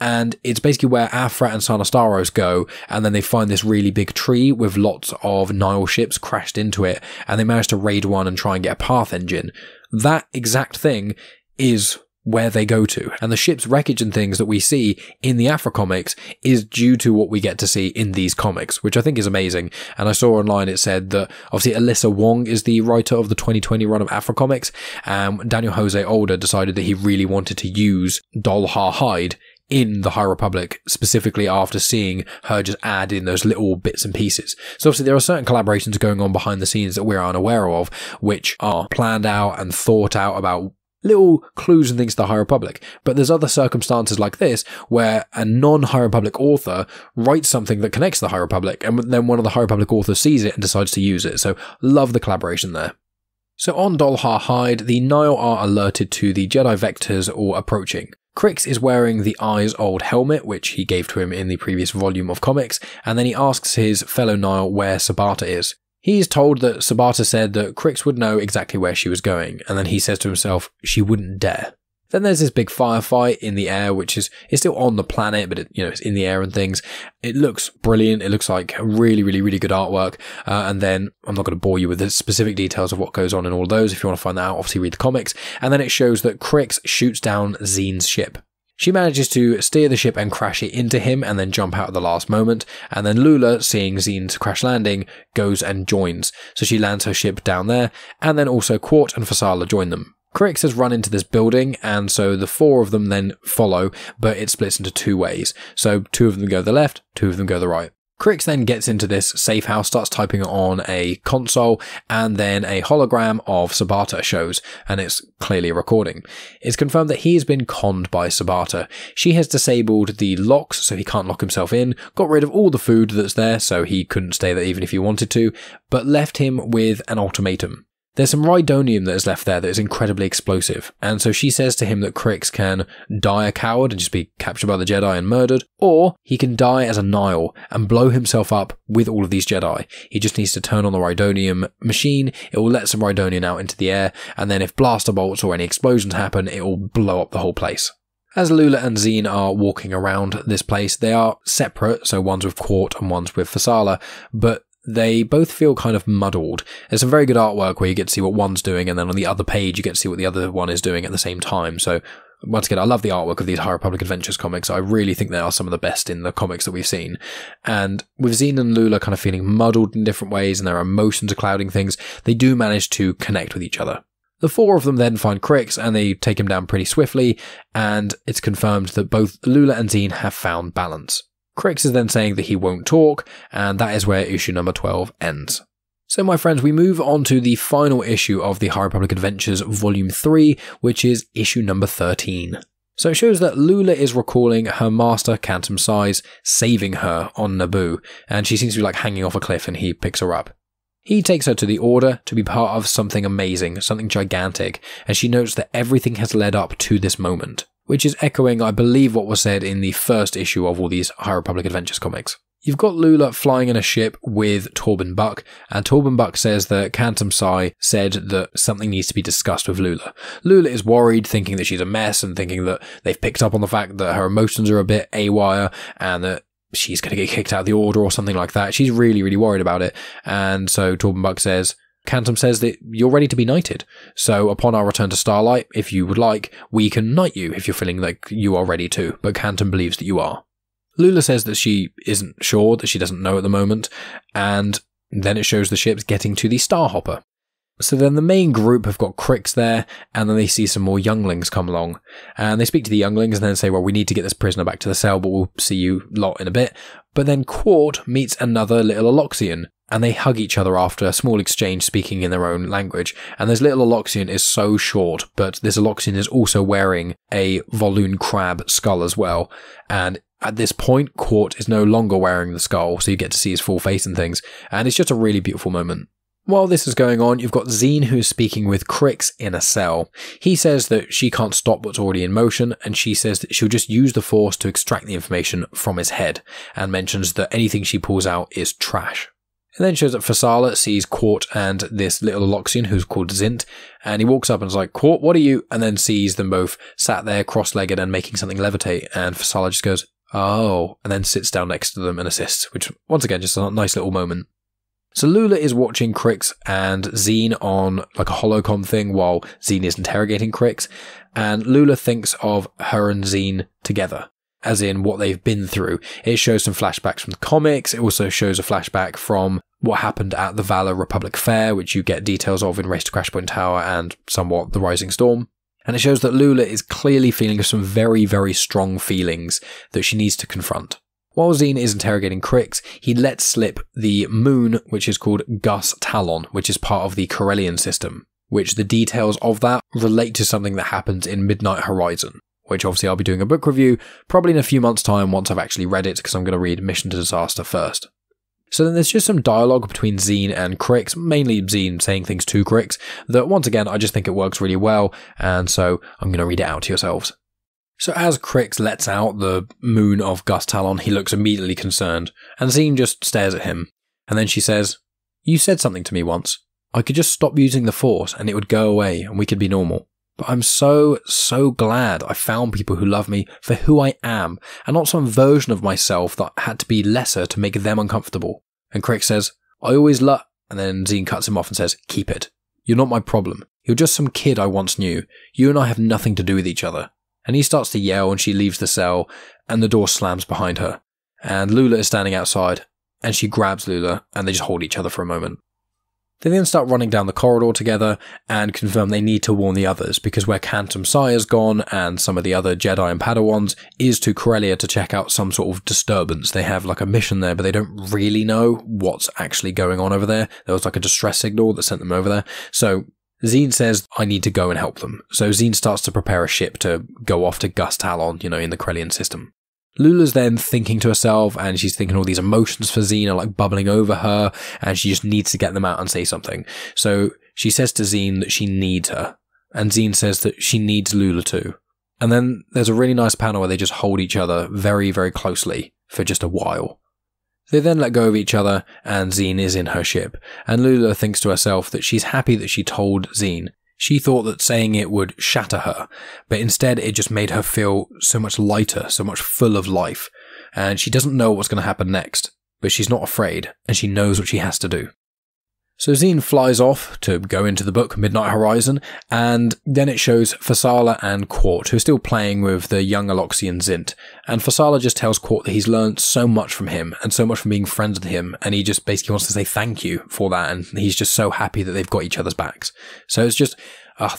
And it's basically where Afra and Sanastaros go, and then they find this really big tree with lots of Nihil ships crashed into it, and they manage to raid one and try and get a path engine. That exact thing is where they go to, and the ship's wreckage and things that we see in the Afra comics is due to what we get to see in these comics, which I think is amazing. And I saw online it said that obviously Alyssa Wong is the writer of the 2020 run of Afra comics, and Daniel Jose Older decided that he really wanted to use Dol Ha Hide in the High Republic, specifically after seeing her just add in those little bits and pieces. So obviously there are certain collaborations going on behind the scenes that we're unaware of, which are planned out and thought out about little clues and things to the High Republic. But there's other circumstances like this where a non-High Republic author writes something that connects to the High Republic, and then one of the High Republic authors sees it and decides to use it. So love the collaboration there. So on Dol Ha Hide, the Nihil are alerted to the Jedi vectors all approaching. Krix is wearing the Eye's old helmet, which he gave to him in the previous volume of comics, and then he asks his fellow Nihil where Sabata is. He's told that Sabata said that Krix would know exactly where she was going, and then he says to himself, she wouldn't dare. Then there's this big firefight in the air, which is still on the planet, but it's in the air and things. It looks brilliant. It looks like really, really, really good artwork. And then I'm not going to bore you with the specific details of what goes on in all of those. If you want to find that out, obviously read the comics. And then it shows that Krix shoots down Zeen's ship. She manages to steer the ship and crash it into him and then jump out at the last moment. And then Lula, seeing Zeen's crash landing, goes and joins. So she lands her ship down there. And then also Qort and Fasala join them. Krix has run into this building, and so the four of them then follow, but it splits into two ways. So two of them go the left, two of them go the right. Krix then gets into this safe house, starts typing on a console, and then a hologram of Sabata shows, and it's clearly a recording. It's confirmed that he has been conned by Sabata. She has disabled the locks, so he can't lock himself in, got rid of all the food that's there, so he couldn't stay there even if he wanted to, but left him with an ultimatum. There's some rhydonium that is left there that is incredibly explosive, and so she says to him that Krix can die a coward and just be captured by the Jedi and murdered, or he can die as a Nihil and blow himself up with all of these Jedi. He just needs to turn on the rhydonium machine, it will let some rhydonium out into the air, and then if blaster bolts or any explosions happen, it will blow up the whole place. As Lula and Zeen are walking around this place, they are separate, so one's with Qort and one's with Fasala, but they both feel kind of muddled. There's some very good artwork where you get to see what one's doing, and then on the other page you get to see what the other one is doing at the same time. So once again, I love the artwork of these High Republic Adventures comics. I really think they are some of the best in the comics that we've seen. And with Zeen and Lula kind of feeling muddled in different ways and their emotions are clouding things, they do manage to connect with each other. The four of them then find Krix and they take him down pretty swiftly, and it's confirmed that both Lula and Zeen have found balance. Krix is then saying that he won't talk, and that is where issue number 12 ends. So my friends, we move on to the final issue of the High Republic Adventures Volume 3, which is issue number 13. So it shows that Lula is recalling her master, Cantum Size, saving her on Naboo, and she seems to be hanging off a cliff, and he picks her up. He takes her to the Order to be part of something amazing, something gigantic, and she notes that everything has led up to this moment, which is echoing, I believe, what was said in the first issue of all these High Republic Adventures comics. You've got Lula flying in a ship with Torben Buck, and Torben Buck says that Cantum Sai said that something needs to be discussed with Lula. Lula is worried, thinking that she's a mess, and thinking that they've picked up on the fact that her emotions are a bit awire, and that she's going to get kicked out of the Order or something like that. She's really, really worried about it, and so Torben Buck says, Cantum says that you're ready to be knighted. So upon our return to Starlight, if you would like, we can knight you if you're feeling like you are ready to, but Cantum believes that you are. Lula says that she isn't sure, that she doesn't know at the moment, and then it shows the ships getting to the Starhopper. So then the main group have got Krix there, and then they see some more younglings come along. And they speak to the younglings and then say, well, we need to get this prisoner back to the cell, but we'll see you lot in a bit. But then Qort meets another little Aloxian, and they hug each other after a small exchange speaking in their own language. And this little Aloxian is so short, but this Aloxian is also wearing a Volune crab skull as well. And at this point, Qort is no longer wearing the skull, so you get to see his full face and things. And it's just a really beautiful moment. While this is going on, you've got Zeen who is speaking with Krix in a cell. He says that she can't stop what's already in motion, and she says that she'll just use the Force to extract the information from his head, and mentions that anything she pulls out is trash. It then shows that Fasala sees Qort and this little Aloxian who's called Zint, and he walks up and is like, Qort, what are you? And then sees them both sat there cross-legged and making something levitate, and Fasala just goes, oh, and then sits down next to them and assists, which once again, just a nice little moment. So Lula is watching Krix and Zeen on like a holocom thing while Zeen is interrogating Krix, and Lula thinks of her and Zeen together, as in what they've been through. It shows some flashbacks from the comics. It also shows a flashback from what happened at the Valor Republic Fair, which you get details of in Race to Crashpoint Tower and somewhat The Rising Storm. And it shows that Lula is clearly feeling some very, very strong feelings that she needs to confront. While Zeen is interrogating Krix, he lets slip the moon, which is called Gus Talon, which is part of the Corellian system, which the details of that relate to something that happens in Midnight Horizon, which obviously I'll be doing a book review probably in a few months' time once I've actually read it, because I'm going to read Mission to Disaster first. So then there's just some dialogue between Zeen and Krix, mainly Zeen saying things to Krix, that once again I just think it works really well, and so I'm going to read it out to yourselves. So as Krix lets out the moon of Gus Talon, he looks immediately concerned, and Zeen just stares at him, and then she says, you said something to me once. I could just stop using the Force and it would go away and we could be normal. but I'm so glad I found people who love me for who I am, and not some version of myself that had to be lesser to make them uncomfortable. And Crick says, I always and then Zeen cuts him off and says, keep it. You're not my problem. You're just some kid I once knew. You and I have nothing to do with each other. And he starts to yell and she leaves the cell, and the door slams behind her. And Lula is standing outside, and she grabs Lula, and they just hold each other for a moment. They then start running down the corridor together and confirm they need to warn the others, because where Cantum Sire's gone and some of the other Jedi and Padawans is to Corellia to check out some sort of disturbance. They have like a mission there, but they don't really know what's actually going on over there. There was like a distress signal that sent them over there. So Zeen says, I need to go and help them. So Zeen starts to prepare a ship to go off to Gus Talon, in the Corellian system. Lula's then thinking to herself, and she's thinking all these emotions for Zeen are like bubbling over her, and she just needs to get them out and say something. So she says to Zeen that she needs her, and Zeen says that she needs Lula too. And then there's a really nice panel where they just hold each other very, very closely for just a while. They then let go of each other, and Zeen is in her ship, and Lula thinks to herself that she's happy that she told Zeen. She thought that saying it would shatter her, but instead it just made her feel so much lighter, so much full of life, and she doesn't know what's going to happen next, but she's not afraid, and she knows what she has to do. So Zeen flies off to go into the book Midnight Horizon, and then it shows Fasala and Qort, who are still playing with the young Aloxian Zint, and Fasala just tells Qort that he's learned so much from him, and so much from being friends with him, and he just basically wants to say thank you for that, and he's just so happy that they've got each other's backs. So it's just,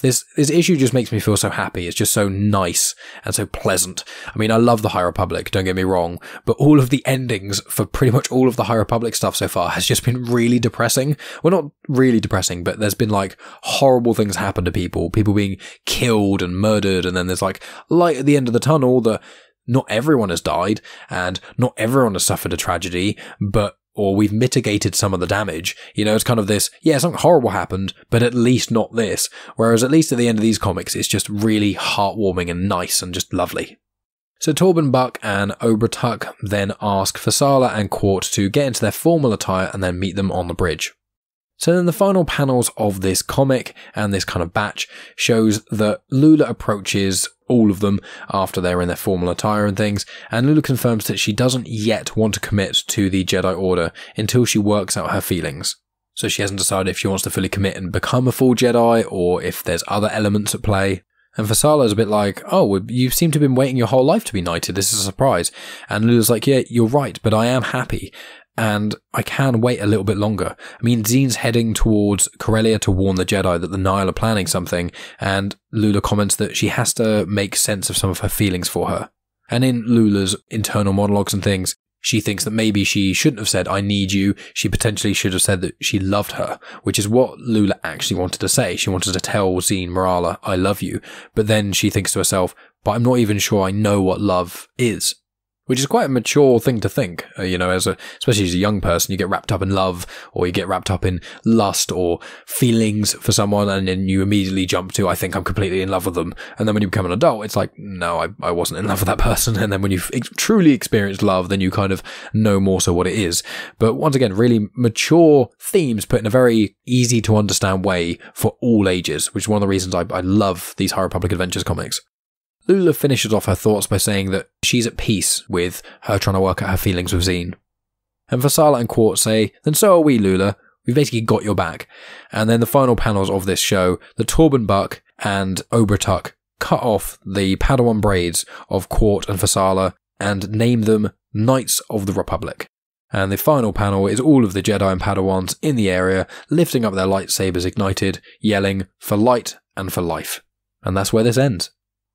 this issue just makes me feel so happy. It's just so nice and so pleasant. I mean, I love the High Republic, don't get me wrong, but all of the endings for pretty much all of the High Republic stuff so far has just been really depressing. Well, not really depressing, but there's been like horrible things happen to people being killed and murdered, and then there's like light at the end of the tunnel that not everyone has died and not everyone has suffered a tragedy, or we've mitigated some of the damage. It's kind of this, yeah, something horrible happened, but at least not this. Whereas at least at the end of these comics, it's just really heartwarming and nice and just lovely. So Torben Buck and Obertuck then ask Fasala and Qort to get into their formal attire and then meet them on the bridge. So then the final panels of this comic and this kind of batch shows that Lula approaches all of them after they're in their formal attire and things, and Lula confirms that she doesn't yet want to commit to the Jedi Order until she works out her feelings. So she hasn't decided if she wants to fully commit and become a full Jedi, or if there's other elements at play. And Fasala's a bit like, oh, well, you seem to have been waiting your whole life to be knighted, this is a surprise. And Lula's like, yeah, you're right, but I am happy. And I can wait a little bit longer. I mean, Zeen's heading towards Corellia to warn the Jedi that the Nihil are planning something, and Lula comments that she has to make sense of some of her feelings for her. And in Lula's internal monologues and things, she thinks that maybe she shouldn't have said, I need you. She potentially should have said that she loved her, which is what Lula actually wanted to say. She wanted to tell Zeen Mrala, I love you. But then she thinks to herself, but I'm not even sure I know what love is. Which is quite a mature thing to think, especially as a young person, you get wrapped up in love, or you get wrapped up in lust or feelings for someone, and then you immediately jump to, I think I'm completely in love with them. And then when you become an adult, it's like, no, I wasn't in love with that person. And then when you've truly experienced love, then you kind of know more so what it is. But once again, really mature themes put in a very easy to understand way for all ages, which is one of the reasons I love these High Republic Adventures comics. Lula finishes off her thoughts by saying that she's at peace with her trying to work out her feelings with Zeen. And Fasala and Qort say, then so are we, Lula. We've basically got your back. And then the final panels of this show, the Torben Buck and Obertuck cut off the Padawan braids of Qort and Fasala and name them Knights of the Republic. And the final panel is all of the Jedi and Padawans in the area, lifting up their lightsabers ignited, yelling, for light and for life. And that's where this ends.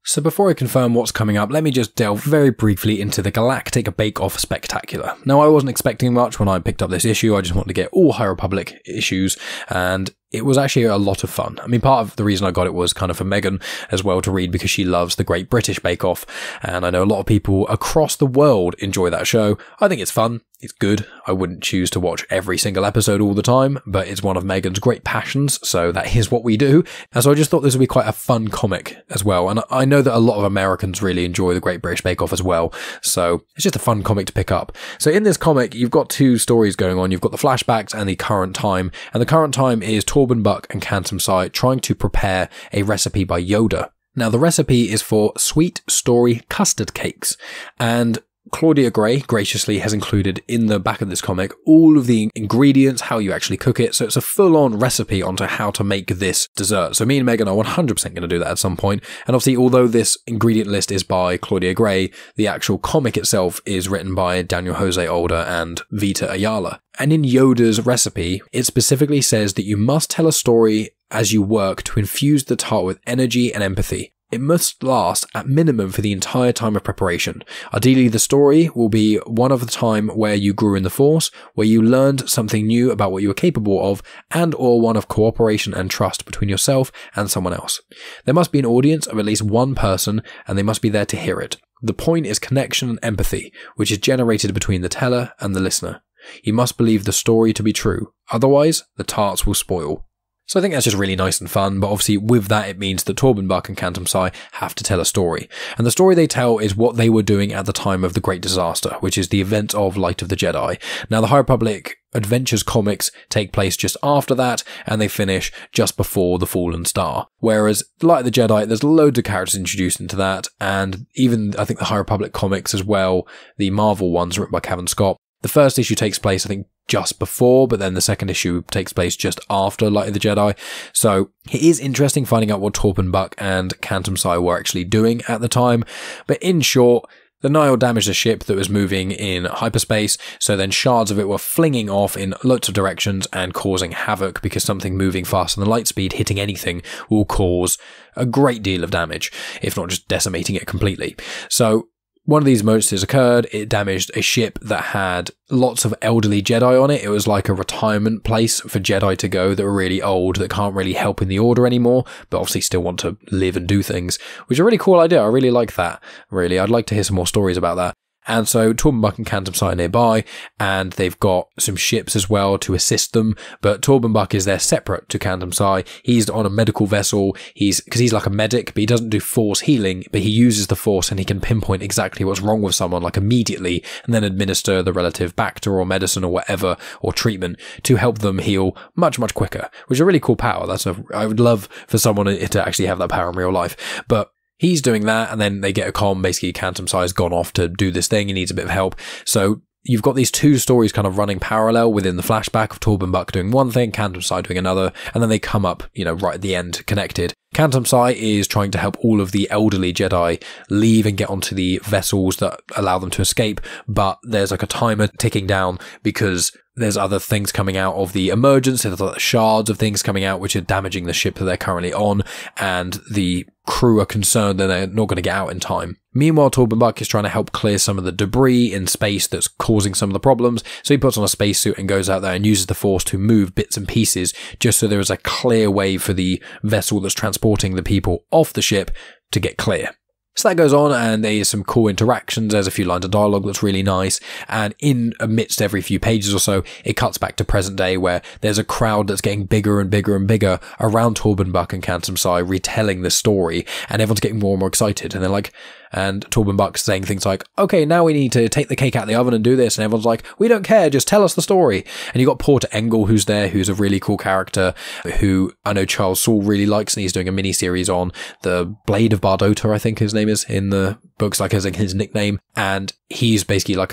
So before I confirm what's coming up, let me just delve very briefly into the Galactic Bake-Off Spectacular. Now, I wasn't expecting much when I picked up this issue. I just wanted to get all High Republic issues, and it was actually a lot of fun. I mean, part of the reason I got it was kind of for Megan as well to read, because she loves the Great British Bake-Off, and I know a lot of people across the world enjoy that show. I think it's fun. It's good. I wouldn't choose to watch every single episode all the time, but it's one of Megan's great passions, so that is what we do. And so I just thought this would be quite a fun comic as well. And I know that a lot of Americans really enjoy the Great British Bake Off as well, so it's just a fun comic to pick up. So in this comic, you've got two stories going on. You've got the flashbacks and the current time. And the current time is Torben Buck and Cantum Sai trying to prepare a recipe by Yoda. Now, the recipe is for sweet story custard cakes, and Claudia Gray graciously has included in the back of this comic all of the ingredients, how you actually cook it, so it's a full-on recipe onto how to make this dessert. So me and Megan are 100% going to do that at some point, and obviously although this ingredient list is by Claudia Gray, the actual comic itself is written by Daniel Jose Older and Vita Ayala. And in Yoda's recipe, it specifically says that you must tell a story as you work to infuse the tart with energy and empathy. It must last at minimum for the entire time of preparation. Ideally, the story will be one of the time where you grew in the Force, where you learned something new about what you were capable of, and or one of cooperation and trust between yourself and someone else. There must be an audience of at least one person, and they must be there to hear it. The point is connection and empathy, which is generated between the teller and the listener. You must believe the story to be true, otherwise the tarts will spoil. So I think that's just really nice and fun, but obviously with that it means that Torben Buck and Cantum Sai have to tell a story. And the story they tell is what they were doing at the time of the Great Disaster, which is the event of Light of the Jedi. Now the High Republic Adventures comics take place just after that, and they finish just before the Fallen Star. Whereas Light of the Jedi, there's loads of characters introduced into that, and even I think the High Republic comics as well, the Marvel ones written by Cavan Scott. The first issue takes place, I think, just before, but then the second issue takes place just after Light of the Jedi. So it is interesting finding out what Torben Buck and Cantum Sai were actually doing at the time. But in short, the Nihil damaged a ship that was moving in hyperspace, so then shards of it were flinging off in lots of directions and causing havoc, because something moving faster than light speed hitting anything will cause a great deal of damage, if not just decimating it completely. So one of these emergencies occurred. It damaged a ship that had lots of elderly Jedi on it. It was like a retirement place for Jedi to go that were really old, that can't really help in the Order anymore, but obviously still want to live and do things, which is a really cool idea. I really like that, really. I'd like to hear some more stories about that. And so Torben Buck and Cantum Sai are nearby, and they've got some ships as well to assist them, but Torben Buck is there separate to Cantum Sai. He's on a medical vessel, because he's like a medic, but he doesn't do force healing, but he uses the force and he can pinpoint exactly what's wrong with someone, like immediately, and then administer the relative Bacter or medicine or whatever, or treatment, to help them heal much, much quicker, which is a really cool power. I would love for someone to actually have that power in real life, but he's doing that, and then they get a comm. Basically, Cantum Sai's gone off to do this thing. He needs a bit of help. So you've got these two stories kind of running parallel within the flashback of Torben Buck doing one thing, Cantum Sai doing another, and then they come up, right at the end, connected. Cantum Sai is trying to help all of the elderly Jedi leave and get onto the vessels that allow them to escape, but there's like a timer ticking down because there's other things coming out of the emergence, there's like shards of things coming out which are damaging the ship that they're currently on, and the crew are concerned that they're not going to get out in time. Meanwhile, Torben Buck is trying to help clear some of the debris in space that's causing some of the problems, so he puts on a spacesuit and goes out there and uses the Force to move bits and pieces, just so there is a clear way for the vessel that's transporting the people off the ship to get clear. So that goes on, and there's some cool interactions. There's a few lines of dialogue that's really nice, and in amidst every few pages or so, it cuts back to present day, where there's a crowd that's getting bigger and bigger and bigger around Torben Buck and Cantum Sai retelling the story, and everyone's getting more and more excited, and they're like, and Torben Buck's saying things like, okay, now we need to take the cake out of the oven and do this, and everyone's like, we don't care, just tell us the story. And you got Porter Engel, who's there, who's a really cool character, who I know Charles Soule really likes, and he's doing a mini-series on the Blade of Bardota, I think his name is, in the books, like as his nickname, and he's basically like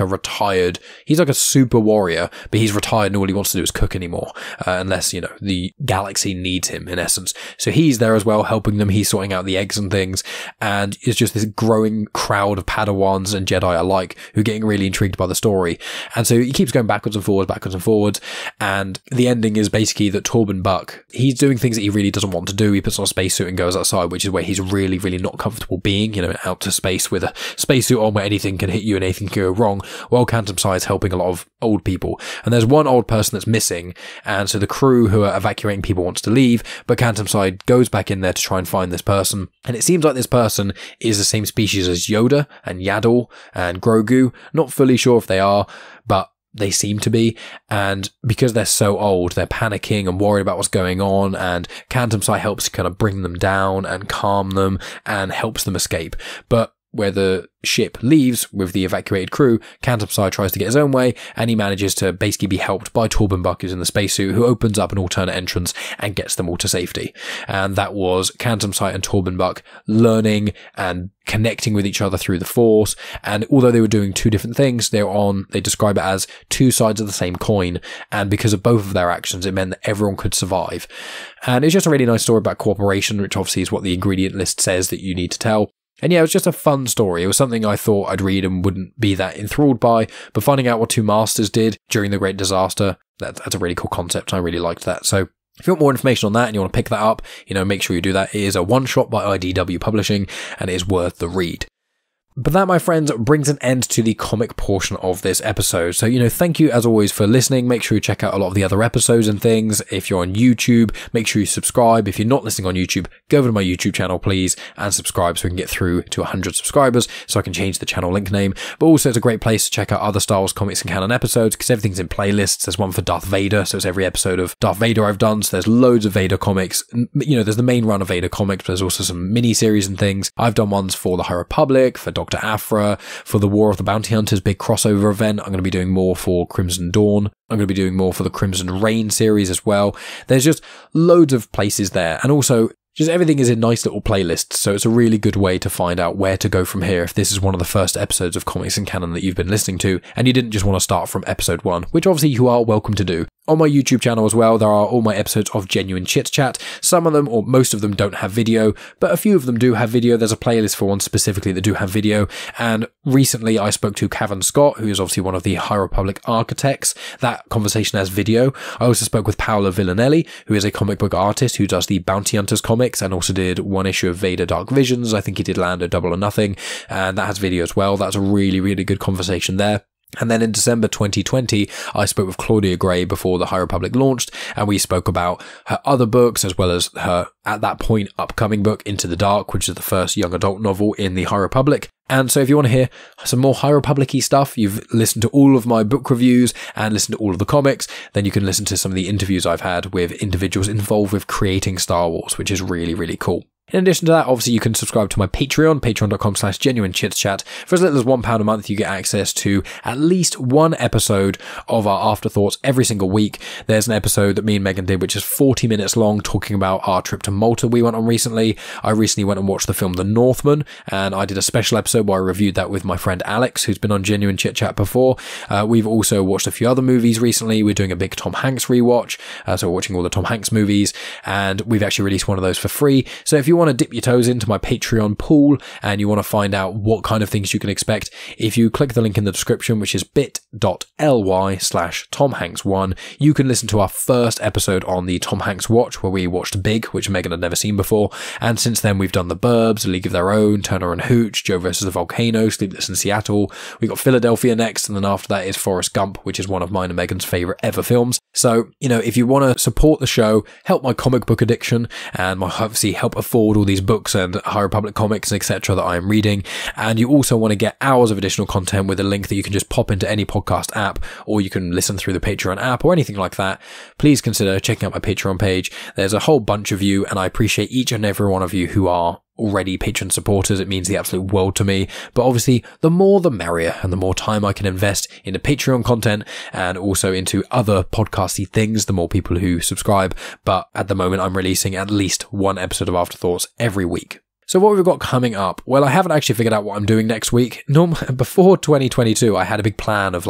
he's like a super warrior, but he's retired and all he wants to do is cook anymore, unless, the galaxy needs him, in essence. So he's there as well, helping them. He's sorting out the eggs and things, and it's just this growing crowd of Padawans and Jedi alike who are getting really intrigued by the story. And so he keeps going backwards and forwards, and the ending is basically that Torben Buck, he's doing things that he really doesn't want to do. He puts on a spacesuit and goes outside, which is where he's really, really not comfortable being, out to space with a spacesuit on where anything can hit you and anything can go wrong, while Cantum Sai is helping a lot of old people. And there's one old person that's missing, and so the crew who are evacuating people wants to leave, but Cantum Sai goes back in there to try and find this person. And it seems like this person is the same species as Yoda and Yaddle and Grogu. Not fully sure if they are, but they seem to be, and because they're so old, they're panicking and worried about what's going on, and Quantum Psi helps kind of bring them down and calm them and helps them escape. But where the ship leaves with the evacuated crew, Quantum Psi tries to get his own way, and he manages to basically be helped by Torben Buck, who's in the spacesuit, who opens up an alternate entrance and gets them all to safety. And that was Quantum Psi and Torben Buck learning and connecting with each other through the Force. And although they were doing two different things, they describe it as two sides of the same coin. And because of both of their actions, it meant that everyone could survive. And it's just a really nice story about cooperation, which obviously is what the ingredient list says that you need to tell. And yeah, it was just a fun story. It was something I thought I'd read and wouldn't be that enthralled by, but finding out what two masters did during the Great Disaster, that's a really cool concept. I really liked that. So if you want more information on that and you want to pick that up, make sure you do that. It is a one-shot by IDW Publishing, and it is worth the read. But that, my friends, brings an end to the comic portion of this episode. So, thank you as always for listening. Make sure you check out a lot of the other episodes and things. If you're on YouTube, make sure you subscribe. If you're not listening on YouTube, go over to my YouTube channel, please, and subscribe so we can get through to 100 subscribers so I can change the channel link name. But also, it's a great place to check out other Star Wars comics and canon episodes because everything's in playlists. There's one for Darth Vader, so it's every episode of Darth Vader I've done. So there's loads of Vader comics. There's the main run of Vader comics, but there's also some mini-series and things. I've done ones for the High Republic, for Dr. Aphra, for the War of the Bounty Hunters big crossover event. I'm going to be doing more for Crimson Dawn. I'm going to be doing more for the Crimson Reign series as well. There's just loads of places there. And also, just everything is in nice little playlists, so it's a really good way to find out where to go from here if this is one of the first episodes of Comics and Canon that you've been listening to, and you didn't just want to start from episode 1, which obviously you are welcome to do. On my YouTube channel as well, there are all my episodes of Genuine Chit-Chat. Some of them, or most of them, don't have video, but a few of them do have video. There's a playlist for ones specifically that do have video, and recently I spoke to Cavan Scott, who is obviously one of the High Republic architects. That conversation has video. I also spoke with Paolo Villanelli, who is a comic book artist who does the Bounty Hunters comics and also did one issue of Vader Dark Visions. I think he did Lando Double or Nothing, and that has video as well. That's a really, really good conversation there. And then in December 2020, I spoke with Claudia Gray before the High Republic launched, and we spoke about her other books as well as her, at that point, upcoming book, Into the Dark, which is the first young adult novel in the High Republic. And so if you want to hear some more High Republic-y stuff, you've listened to all of my book reviews and listened to all of the comics, then you can listen to some of the interviews I've had with individuals involved with creating Star Wars, which is really, really cool. In addition to that, obviously you can subscribe to my Patreon, patreon.com/genuinechitchat. For as little as £1 a month, you get access to at least one episode of our Afterthoughts every single week. There's an episode that me and Megan did, which is 40 minutes long, talking about our trip to Malta we went on recently. I recently went and watched the film The Northman, and I did a special episode where I reviewed that with my friend Alex, who's been on Genuine Chit-Chat before. We've also watched a few other movies recently. We're doing a big Tom Hanks rewatch, so we're watching all the Tom Hanks movies, and we've actually released one of those for free. So if you want to dip your toes into my Patreon pool and you want to find out what kind of things you can expect, if you click the link in the description, which is bit.ly/TomHanks1, you can listen to our first episode on the Tom Hanks watch, where we watched Big, which Megan had never seen before. And since then, we've done The Burbs, A League of Their Own, Turner and Hooch, Joe vs. the Volcano, Sleepless in Seattle. We got Philadelphia next, and then after that is Forrest Gump, which is one of mine and Megan's favorite ever films. So, if you want to support the show, help my comic book addiction, and obviously help afford all these books and High Republic comics, etc. that I am reading, and you also want to get hours of additional content with a link that you can just pop into any podcast app, or you can listen through the Patreon app or anything like that, please consider checking out my Patreon page. There's a whole bunch of you, and I appreciate each and every one of you who are already Patreon supporters. It means the absolute world to me. But obviously, the more the merrier, and the more time I can invest into Patreon content and also into other podcasty things, the more people who subscribe. But at the moment, I'm releasing at least one episode of Afterthoughts every week. So what we've got coming up? Well, I haven't actually figured out what I'm doing next week. Before 2022, I had a big plan of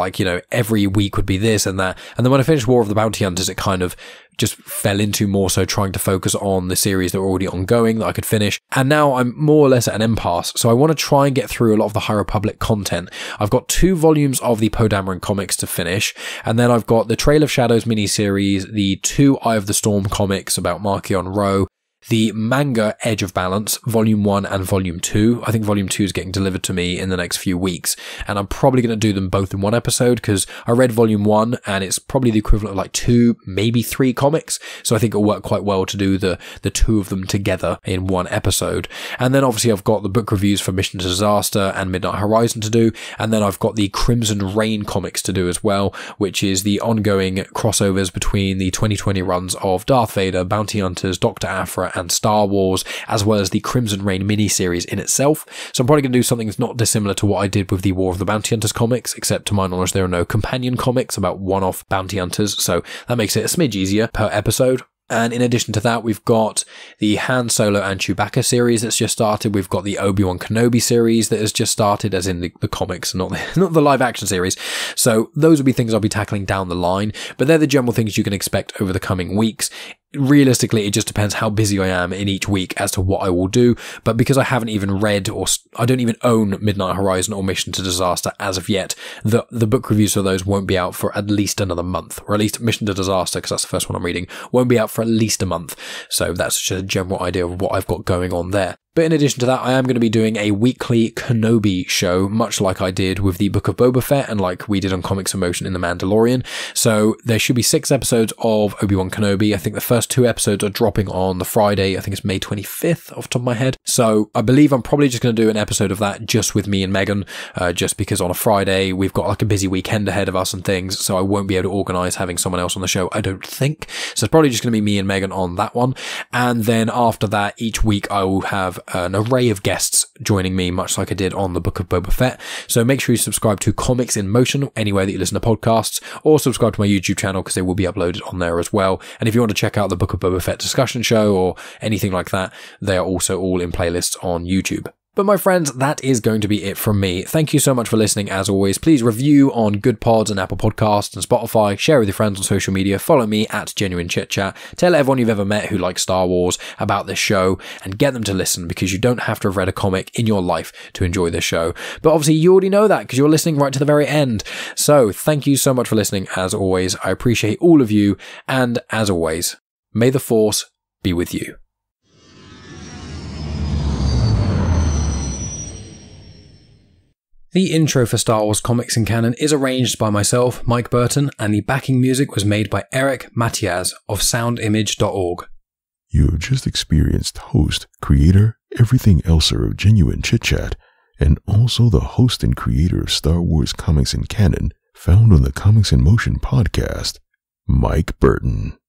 every week would be this and that. And then when I finished War of the Bounty Hunters, it kind of just fell into more so trying to focus on the series that were already ongoing that I could finish. And now I'm more or less at an impasse. So I want to try and get through a lot of the High Republic content. I've got 2 volumes of the PADAWANS comics to finish. And then I've got the Trail of Shadows miniseries, the 2 Eye of the Storm comics about Marchion Ro, the manga Edge of Balance, Volume 1 and Volume 2. I think Volume 2 is getting delivered to me in the next few weeks, and I'm probably going to do them both in one episode, because I read Volume 1, and it's probably the equivalent of like 2, maybe 3 comics, so I think it'll work quite well to do the two of them together in one episode. And then obviously I've got the book reviews for Mission to Disaster and Midnight Horizon to do, and then I've got the Crimson Reign comics to do as well, which is the ongoing crossovers between the 2020 runs of Darth Vader, Bounty Hunters, Dr. Aphra, and Star Wars, as well as the Crimson Reign miniseries in itself. So I'm probably going to do something that's not dissimilar to what I did with the War of the Bounty Hunters comics, except to my knowledge there are no companion comics about one-off bounty hunters, so that makes it a smidge easier per episode. And in addition to that, we've got the Han Solo and Chewbacca series that's just started. We've got the Obi-Wan Kenobi series that has just started, as in the comics, not the live action series. So those will be things I'll be tackling down the line, but they're the general things you can expect over the coming weeks. Realistically, it just depends how busy I am in each week as to what I will do, but because I haven't even read, or I don't even own Midnight Horizon or Mission to Disaster as of yet, the book reviews for those won't be out for at least another month, or at least Mission to Disaster, because that's the first one I'm reading, won't be out for at least a month. So that's just a general idea of what I've got going on there. But in addition to that, I am going to be doing a weekly Kenobi show, much like I did with the Book of Boba Fett and like we did on Comics in Motion in The Mandalorian. So there should be 6 episodes of Obi-Wan Kenobi. I think the first 2 episodes are dropping on the Friday. I think it's May 25th off the top of my head. So I believe I'm probably just going to do an episode of that just with me and Megan, just because on a Friday we've got like a busy weekend ahead of us and things. So I won't be able to organise having someone else on the show, I don't think. So it's probably just going to be me and Megan on that one. And then after that, each week I will have an array of guests joining me, much like I did on the Book of Boba Fett. So make sure you subscribe to Comics in Motion anywhere that you listen to podcasts, or subscribe to my YouTube channel because they will be uploaded on there as well. And if you want to check out the Book of Boba Fett discussion show or anything like that, they are also all in playlists on YouTube. But my friends, that is going to be it from me. Thank you so much for listening. As always, please review on Good Pods and Apple Podcasts and Spotify, share with your friends on social media, follow me at Genuine Chit-Chat, tell everyone you've ever met who likes Star Wars about this show, and get them to listen, because you don't have to have read a comic in your life to enjoy this show. But obviously you already know that because you're listening right to the very end. So thank you so much for listening. As always, I appreciate all of you, and as always, may the Force be with you. The intro for Star Wars Comics in Canon is arranged by myself, Mike Burton, and the backing music was made by Eric Matias of soundimage.org. You have just experienced host, creator, everything elser of Genuine Chit-Chat, and also the host and creator of Star Wars Comics in Canon, found on the Comics in Motion podcast, Mike Burton.